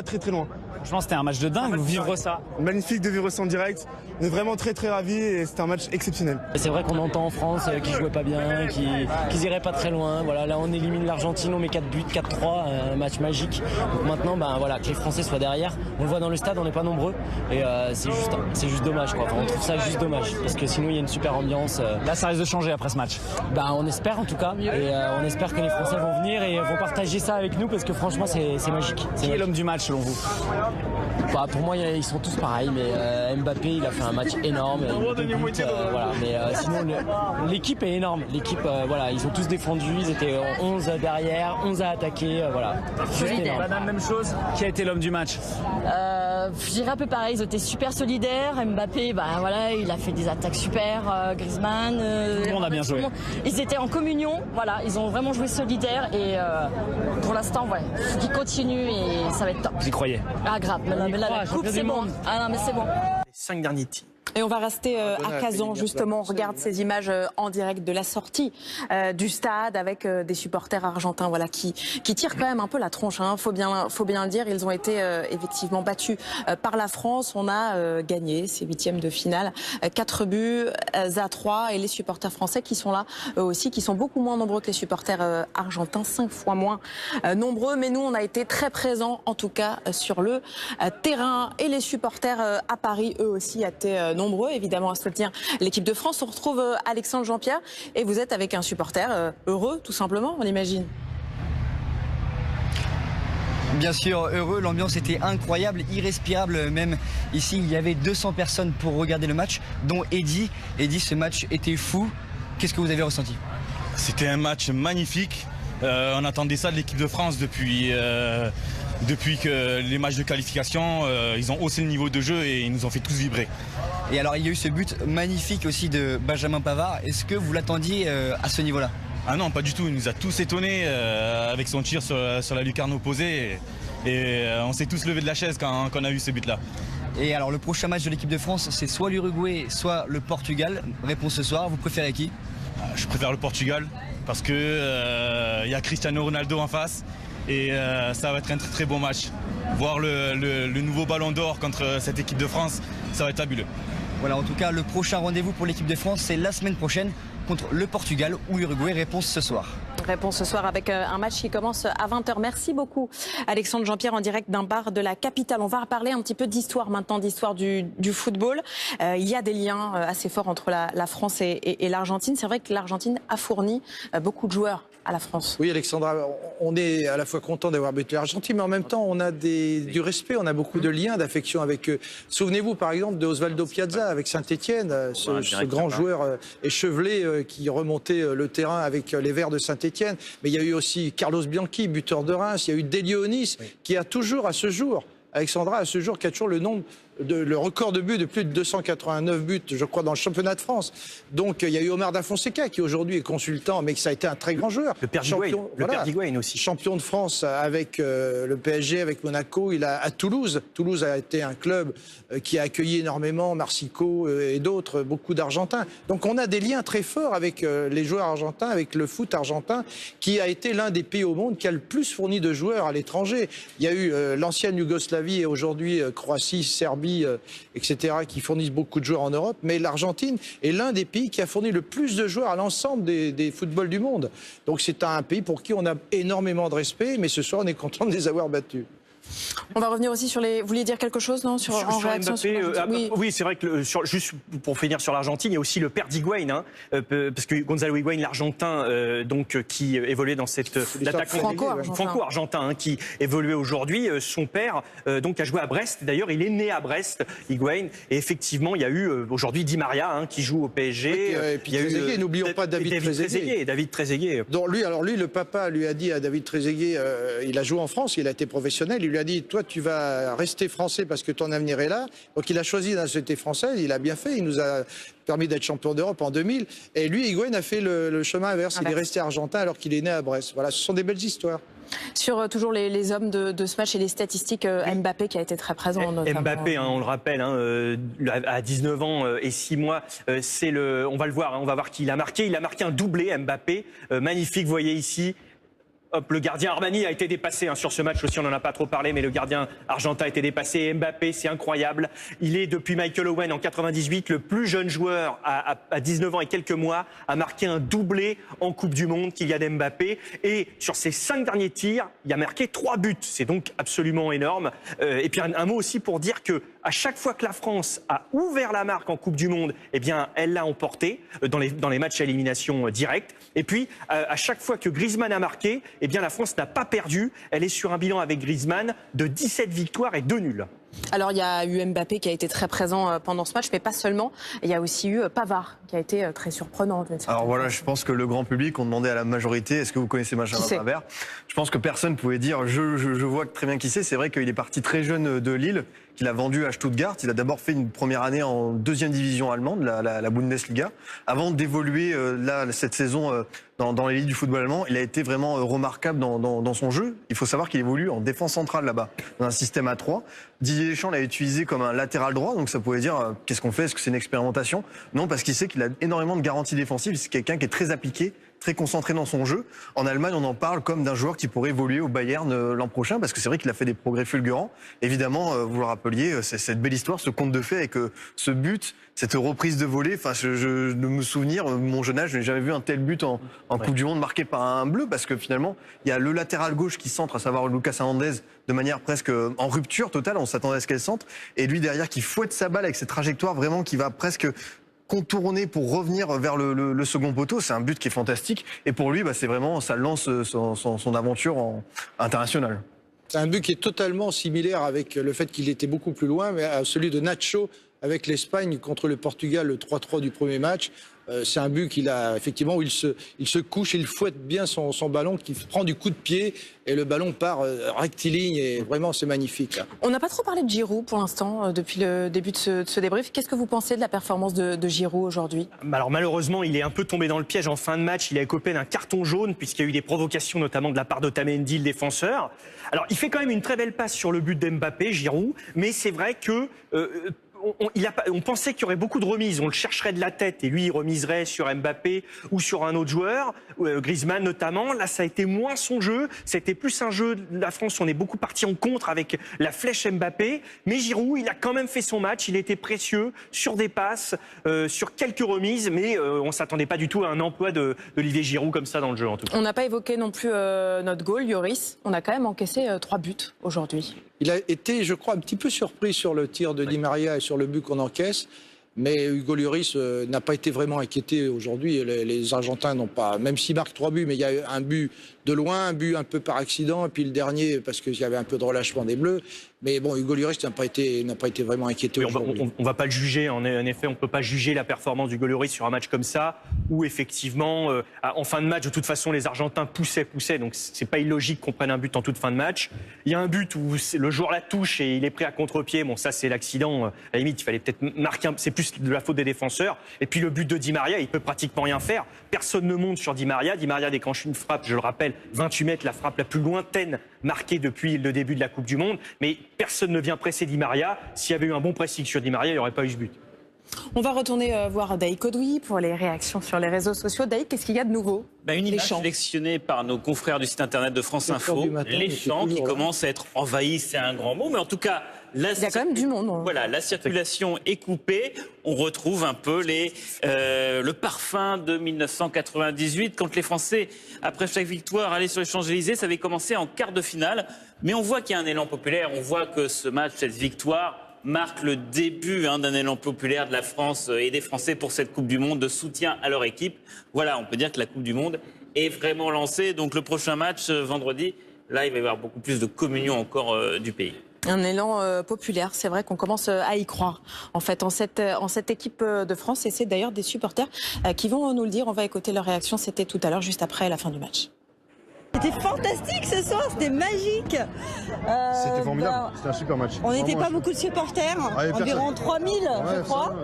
très très loin. Franchement c'était un match de dingue, vivre ça. Magnifique de vivre ça en direct. On est vraiment très très ravis et c'était un match exceptionnel. C'est vrai qu'on entend en France qu'ils jouaient pas bien, qu'ils iraient pas très loin. Voilà, là on élimine l'Argentine, on met 4 buts, 4-3, un match magique. Donc maintenant, voilà, que les Français soient derrière. On le voit dans le stade, on n'est pas nombreux. Et c'est juste dommage, quoi. Enfin, on trouve ça juste dommage. Parce que sinon, il y a une super ambiance. Là, ça risque de changer après ce match. On espère en tout cas. Et on espère que les Français vont venir et vont partager ça avec nous parce que franchement, c'est magique. Qui est l'homme du match selon vous? Pour moi, ils sont tous pareils. Mais Mbappé, il a fait un match énorme. Voilà. Mais sinon, l'équipe est énorme. L'équipe, voilà, ils ont tous défendu. Ils étaient 11 derrière, 11 à attaquer, voilà. Madame, même chose. Qui a été l'homme du match? Je dirais un peu pareil, ils étaient super solidaires. Mbappé, voilà, il a fait des attaques super. Griezmann. Tout le monde a bien joué. Ils étaient en communion, voilà, ils ont vraiment joué solidaires et pour l'instant, ouais, ils continuent et ça va être top. Vous y croyez? Ah grave, mais là, la coupe c'est bon. Ah non mais c'est bon. Les 5 derniers tirs. Et on va rester à Kazan, justement. On regarde ces images en direct de la sortie du stade avec des supporters argentins, voilà, qui tirent quand même un peu la tronche, hein, faut bien le dire. Ils ont été effectivement battus par la France. On a gagné ces 8e de finale. 4 buts à 3. Et les supporters français qui sont là, eux aussi, qui sont beaucoup moins nombreux que les supporters argentins, 5 fois moins nombreux. Mais nous, on a été très présents, en tout cas, sur le terrain. Et les supporters à Paris, eux aussi, étaient nombreux, évidemment, à soutenir l'équipe de France. On retrouve Alexandre Jean-Pierre et vous êtes avec un supporter heureux, tout simplement, on imagine. Bien sûr, heureux, l'ambiance était incroyable, irrespirable même. Ici, il y avait 200 personnes pour regarder le match, dont Eddy. Eddy, ce match était fou. Qu'est-ce que vous avez ressenti? C'était un match magnifique. On attendait ça de l'équipe de France depuis que les matchs de qualification, ils ont haussé le niveau de jeu et ils nous ont fait tous vibrer. Et alors, il y a eu ce but magnifique aussi de Benjamin Pavard. Est-ce que vous l'attendiez à ce niveau-là? Ah non, pas du tout. Il nous a tous étonnés avec son tir sur la lucarne opposée. Et on s'est tous levés de la chaise quand on a vu ce but-là. Et alors, le prochain match de l'équipe de France, c'est soit l'Uruguay, soit le Portugal. Réponse ce soir, vous préférez qui? Je préfère le Portugal parce que y a Cristiano Ronaldo en face. Et ça va être un très très beau match. Voir le nouveau Ballon d'Or contre cette équipe de France, ça va être fabuleux. Voilà, en tout cas, le prochain rendez-vous pour l'équipe de France, c'est la semaine prochaine contre le Portugal ou l'Uruguay. Réponse ce soir. réponse ce soir avec un match qui commence à 20h. Merci beaucoup Alexandre Jean-Pierre en direct d'un bar de la capitale. On va parler un petit peu d'histoire maintenant, d'histoire du football. Il y a des liens assez forts entre la France et l'Argentine. C'est vrai que l'Argentine a fourni beaucoup de joueurs à la France. Oui Alexandra, on est à la fois content d'avoir battu l'Argentine, mais en même temps on a du respect, on a beaucoup de liens, d'affection avec eux. Souvenez-vous par exemple de Osvaldo Piazza avec Saint-Etienne, ce grand joueur échevelé qui remontait le terrain avec les Verts de Saint-Etienne. Mais il y a eu aussi Carlos Bianchi, buteur de Reims, il y a eu Delionis qui a toujours à ce jour, Alexandra, à ce jour, qui a toujours le record de buts de plus de 289 buts, je crois, dans le championnat de France. Donc il y a eu Omar Da Fonseca qui aujourd'hui est consultant, mais que ça a été un très grand joueur. Le père d'Higuaín aussi. Champion de France avec le PSG, avec Monaco. Il a à Toulouse. Toulouse a été un club qui a accueilli énormément Marsico et d'autres, beaucoup d'Argentins. Donc on a des liens très forts avec les joueurs argentins, avec le foot argentin, qui a été l'un des pays au monde qui a le plus fourni de joueurs à l'étranger. Il y a eu l'ancienne Yougoslavie et aujourd'hui Croatie, Serbie, etc., qui fournissent beaucoup de joueurs en Europe, mais l'Argentine est l'un des pays qui a fourni le plus de joueurs à l'ensemble des footballs du monde. Donc c'est un pays pour qui on a énormément de respect, mais ce soir on est content de les avoir battus. On va revenir aussi sur les... Vous vouliez dire quelque chose, non, sur Mbappé, oui, c'est vrai que juste pour finir sur l'Argentine, il y a aussi le père d'Higuaín, parce que Gonzalo Higuaín, l'Argentin, qui évoluait dans cette franco-argentin, qui évoluait aujourd'hui, son père donc a joué à Brest. D'ailleurs, il est né à Brest, Higuaín, et effectivement, il y a eu aujourd'hui Di Maria qui joue au PSG. Et puis Trezeguet, n'oublions pas David Trezeguet. Donc lui, le papa lui a dit à David Trezeguet, il a joué en France, il a été professionnel, il lui a dit, toi tu vas rester français parce que ton avenir est là. Donc il a choisi la nationalité française, il a bien fait, il nous a permis d'être champion d'Europe en 2000. Et lui, Higuaín a fait le chemin inverse, il est resté argentin alors qu'il est né à Brest. Voilà, ce sont des belles histoires. Sur toujours les hommes de ce match et les statistiques, Mbappé qui a été très présent. Notamment. Mbappé, on le rappelle, à 19 ans et 6 mois, on va le voir, on va voir qu'il a marqué. Il a marqué un doublé, Mbappé, magnifique, vous voyez ici. Hop, le gardien Armani a été dépassé sur ce match aussi, on n'en a pas trop parlé, mais le gardien argentin a été dépassé. Mbappé, c'est incroyable. Il est, depuis Michael Owen en 98, le plus jeune joueur à 19 ans et quelques mois à marquer un doublé en Coupe du Monde, Kylian Mbappé. Et sur ses 5 derniers tirs, il a marqué 3 buts. C'est donc absolument énorme. Et puis un mot aussi pour dire que à chaque fois que la France a ouvert la marque en Coupe du Monde, eh bien, elle l'a emporté dans les matchs à élimination directe. Et puis, à chaque fois que Griezmann a marqué, eh bien, la France n'a pas perdu. Elle est sur un bilan avec Griezmann de 17 victoires et 2 nuls. Alors il y a eu Mbappé qui a été très présent pendant ce match, mais pas seulement. Il y a aussi eu Pavard qui a été très surprenant. Alors voilà, je pense que le grand public, on demandait à la majorité, est-ce que vous connaissez Benjamin Pavard? Je pense que personne ne pouvait dire, je vois très bien qui c'est. C'est vrai qu'il est parti très jeune de Lille, qu'il a vendu à Stuttgart. Il a d'abord fait une première année en 2e division allemande, la Bundesliga, avant d'évoluer cette saison dans l'élite du football allemand. Il a été vraiment remarquable dans son jeu. Il faut savoir qu'il évolue en défense centrale là-bas, dans un système à 3. Didier Deschamps l'a utilisé comme un latéral droit, donc ça pouvait dire qu'est-ce qu'on fait, est-ce que c'est une expérimentation? Non, parce qu'il sait qu'il a énormément de garanties défensives. C'est quelqu'un qui est très appliqué, très concentré dans son jeu. En Allemagne, on en parle comme d'un joueur qui pourrait évoluer au Bayern l'an prochain, parce que c'est vrai qu'il a fait des progrès fulgurants. Évidemment, vous le rappeliez, c'est cette belle histoire, ce conte de fées avec ce but, cette reprise de volée. Enfin, de me souvenir, mon jeune âge, je n'ai jamais vu un tel but en Coupe du Monde marqué par un bleu, parce que finalement, il y a le latéral gauche qui centre, à savoir Lucas Hernandez, de manière presque en rupture totale. On s'attendait à ce qu'elle centre, et lui derrière qui fouette sa balle avec cette trajectoire vraiment qui va presque contourner pour revenir vers le second poteau. C'est un but qui est fantastique, et pour lui, c'est vraiment, ça lance son aventure internationale. C'est un but qui est totalement similaire avec le fait qu'il était beaucoup plus loin, mais à celui de Nacho avec l'Espagne contre le Portugal, le 3-3 du premier match. C'est un but qu'il a effectivement où il se couche, il fouette bien son ballon, qui prend du coup de pied et le ballon part rectiligne, et vraiment c'est magnifique. Là. On n'a pas trop parlé de Giroud pour l'instant depuis le début de ce débrief. Qu'est-ce que vous pensez de la performance de Giroud aujourd'hui? Alors malheureusement, il est un peu tombé dans le piège en fin de match. Il a écopé d'un carton jaune puisqu'il y a eu des provocations notamment de la part d'Otamendi, le défenseur. Alors il fait quand même une très belle passe sur le but d'Mbappé, Giroud, mais c'est vrai que on pensait qu'il y aurait beaucoup de remises. On le chercherait de la tête et lui, il remiserait sur Mbappé ou sur un autre joueur, Griezmann notamment. Là, ça a été moins son jeu. C'était plus un jeu de la France. On est beaucoup parti en contre avec la flèche Mbappé. Mais Giroud, il a quand même fait son match. Il était précieux sur des passes, sur quelques remises. Mais on ne s'attendait pas du tout à un emploi d'Olivier Giroud comme ça dans le jeu, en tout cas. On n'a pas évoqué non plus notre goal, Lloris. On a quand même encaissé 3 buts aujourd'hui. Il a été, je crois, un petit peu surpris sur le tir de Di Maria et sur le but qu'on encaisse. Mais Hugo Lloris n'a pas été vraiment inquiété aujourd'hui. Les Argentins n'ont pas, même s'ils marquent 3 buts, mais il y a eu un but de loin, un but un peu par accident, et puis le dernier parce qu'il y avait un peu de relâchement des Bleus. Mais bon, Hugo Lloris n'a pas été vraiment inquiété aujourd'hui. On ne va pas le juger. En effet, on ne peut pas juger la performance d'Hugo Lloris sur un match comme ça, où effectivement, en fin de match, de toute façon, les Argentins poussaient. Donc c'est pas illogique qu'on prenne un but en toute fin de match. Il y a un but où le joueur la touche et il est pris à contre-pied. Bon, ça c'est l'accident. À la limite, il fallait peut-être marquer. C'est plus de la faute des défenseurs. Et puis le but de Di Maria, il peut pratiquement rien faire. Personne ne monte sur Di Maria. Di Maria déclenche une frappe, je le rappelle, 28 mètres, la frappe la plus lointaine marquée depuis le début de la Coupe du Monde. Mais personne ne vient presser Di Maria. S'il y avait eu un bon pressing sur Di Maria, il n'y aurait pas eu ce but. On va retourner voir Daïk Odoui pour les réactions sur les réseaux sociaux. Daïk, qu'est-ce qu'il y a de nouveau? Une image sélectionnée par nos confrères du site internet de France Info. Les champs qui commencent à être envahis, c'est un grand mot, mais en tout cas, il y a quand même du monde. Voilà, la circulation est coupée. On retrouve un peu le parfum de 1998, quand les Français, après chaque victoire, allaient sur les Champs-Élysées. Ça avait commencé en quart de finale. Mais on voit qu'il y a un élan populaire. On voit que ce match, cette victoire, marque le début d'un élan populaire de la France et des Français pour cette Coupe du Monde, de soutien à leur équipe. Voilà, on peut dire que la Coupe du Monde est vraiment lancée. Donc le prochain match, vendredi, là, il va y avoir beaucoup plus de communion encore du pays. Un élan populaire, c'est vrai qu'on commence à y croire en fait en cette équipe de France, et c'est d'ailleurs des supporters qui vont nous le dire. On va écouter leur réaction, c'était tout à l'heure juste après la fin du match. C'était fantastique ce soir, c'était magique. C'était formidable, c'était un super match. On n'était pas beaucoup de supporters, environ 3000 je crois,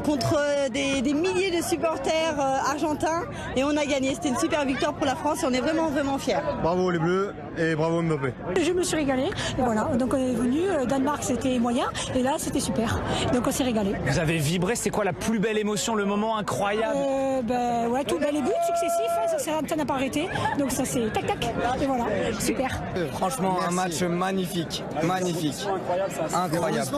contre des milliers de supporters argentins, et on a gagné. C'était une super victoire pour la France et on est vraiment vraiment fiers. Bravo les Bleus et bravo Mbappé. Je me suis régalé, et voilà, donc on est venu, Danemark c'était moyen, et là c'était super, donc on s'est régalé. Vous avez vibré, c'est quoi la plus belle émotion, le moment incroyable? Ouais, tout, les buts successifs, ça n'a pas arrêté, donc ça c'est tac tac. Et voilà, super. Franchement, un match magnifique, magnifique, incroyable.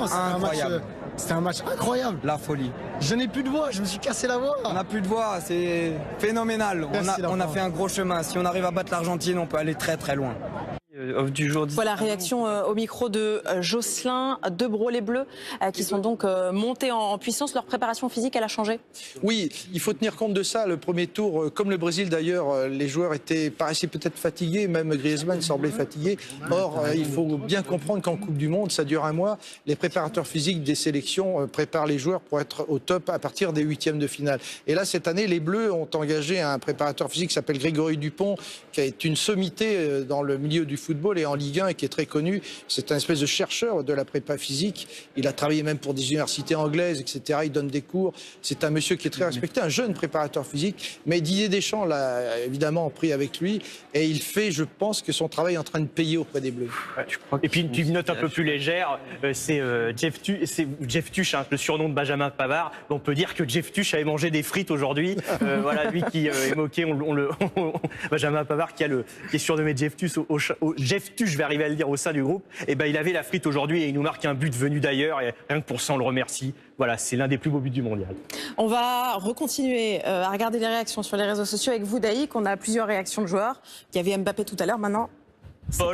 C'était un match incroyable. La folie. Je n'ai plus de voix, je me suis cassé la voix. On n'a plus de voix, c'est phénoménal. On a fait un gros chemin. Si on arrive à battre l'Argentine, on peut aller très très loin. Du jour. Voilà, réaction au micro de Jocelyn Debro, les Bleus qui sont donc montés en puissance. Leur préparation physique, elle a changé? Oui, il faut tenir compte de ça. Le premier tour, comme le Brésil d'ailleurs, les joueurs paraissaient peut-être fatigués, même Griezmann semblait fatigué. Or, il faut bien comprendre qu'en Coupe du Monde, ça dure un mois. Les préparateurs physiques des sélections préparent les joueurs pour être au top à partir des huitièmes de finale. Et là, cette année, les Bleus ont engagé un préparateur physique qui s'appelle Grégory Dupont, qui est une sommité dans le milieu du football et en Ligue 1 et qui est très connu. C'est un espèce de chercheur de la prépa physique. Il a travaillé même pour des universités anglaises, etc. Il donne des cours. C'est un monsieur qui est très respecté, un jeune préparateur physique. Mais Didier Deschamps l'a évidemment pris avec lui et il fait, je pense, que son travail est en train de payer auprès des Bleus. Et puis une note un peu plus légère, c'est Jeff Tuch, le surnom de Benjamin Pavard. On peut dire que Jeff Tuch avait mangé des frites aujourd'hui. Voilà, lui qui est moqué, Benjamin Pavard qui est surnommé Jeff Tuch Jeff Tuch, je vais arriver à le dire, au sein du groupe, et il avait la frite aujourd'hui et il nous marque un but venu d'ailleurs, et rien que pour ça on le remercie. Voilà, c'est l'un des plus beaux buts du mondial. On va recontinuer à regarder les réactions sur les réseaux sociaux avec vous, Daïk. On a plusieurs réactions de joueurs. Il y avait Mbappé tout à l'heure, maintenant c'est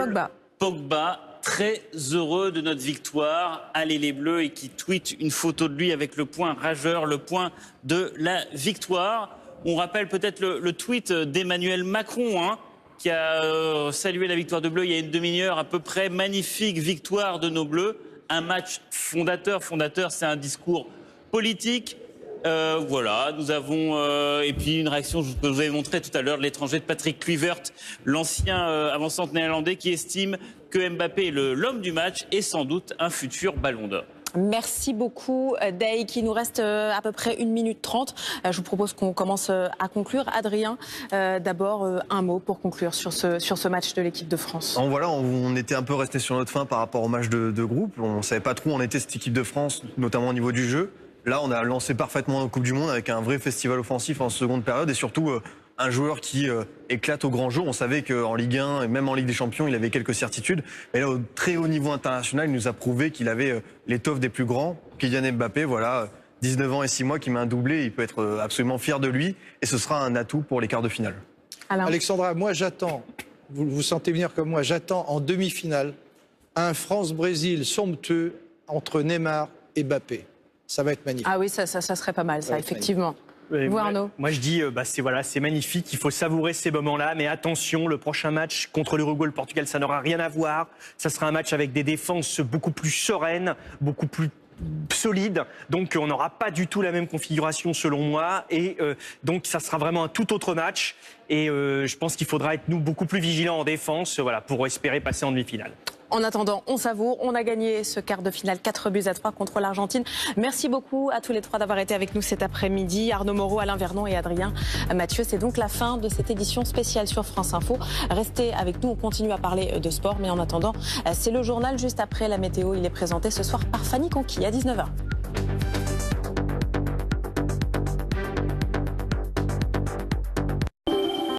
Pogba, très heureux de notre victoire. Allez les Bleus, et qui tweet une photo de lui avec le point rageur, le point de la victoire. On rappelle peut-être le tweet d'Emmanuel Macron, qui a salué la victoire de Bleu il y a une demi-heure à peu près. Magnifique victoire de nos Bleus. Un match fondateur. Fondateur, c'est un discours politique. Voilà, nous avons... et puis une réaction que je vous avais montrée tout à l'heure de l'étranger de Patrick Kluivert, l'ancien avant-centre néerlandais, qui estime que Mbappé est l'homme du match et sans doute un futur ballon d'or. Merci beaucoup, Day, qui nous reste à peu près 1 minute 30. Je vous propose qu'on commence à conclure. Adrien, d'abord, un mot pour conclure sur ce match de l'équipe de France. Voilà, on était un peu resté sur notre faim par rapport au match de groupe. On ne savait pas trop où en était cette équipe de France, notamment au niveau du jeu. Là, on a lancé parfaitement la Coupe du Monde avec un vrai festival offensif en seconde période et surtout un joueur qui éclate au grand jour. On savait qu'en Ligue 1 et même en Ligue des Champions, il avait quelques certitudes. Mais là, au très haut niveau international, il nous a prouvé qu'il avait l'étoffe des plus grands. Kylian Mbappé, voilà, 19 ans et 6 mois, qui met un doublé. Il peut être absolument fier de lui et ce sera un atout pour les quarts de finale. Alexandra, moi j'attends, vous sentez venir comme moi, j'attends en demi-finale un France-Brésil somptueux entre Neymar et Mbappé. Ça va être magnifique. Ah oui, ça serait pas mal, ça, effectivement. Vous, Arnaud ? Moi je dis, c'est magnifique, il faut savourer ces moments-là, mais attention, le prochain match contre l'Uruguay, le Portugal, ça n'aura rien à voir. Ça sera un match avec des défenses beaucoup plus sereines, beaucoup plus solides. Donc on n'aura pas du tout la même configuration selon moi. Et donc ça sera vraiment un tout autre match. Et je pense qu'il faudra être, nous, beaucoup plus vigilants en défense, pour espérer passer en demi-finale. En attendant, on savoure. On a gagné ce quart de finale 4-3 contre l'Argentine. Merci beaucoup à tous les trois d'avoir été avec nous cet après-midi. Arnaud Moreau, Alain Vernon et Adrien Mathieu. C'est donc la fin de cette édition spéciale sur France Info. Restez avec nous, on continue à parler de sport. Mais en attendant, c'est le journal juste après la météo. Il est présenté ce soir par Fanny Conquis à 19h.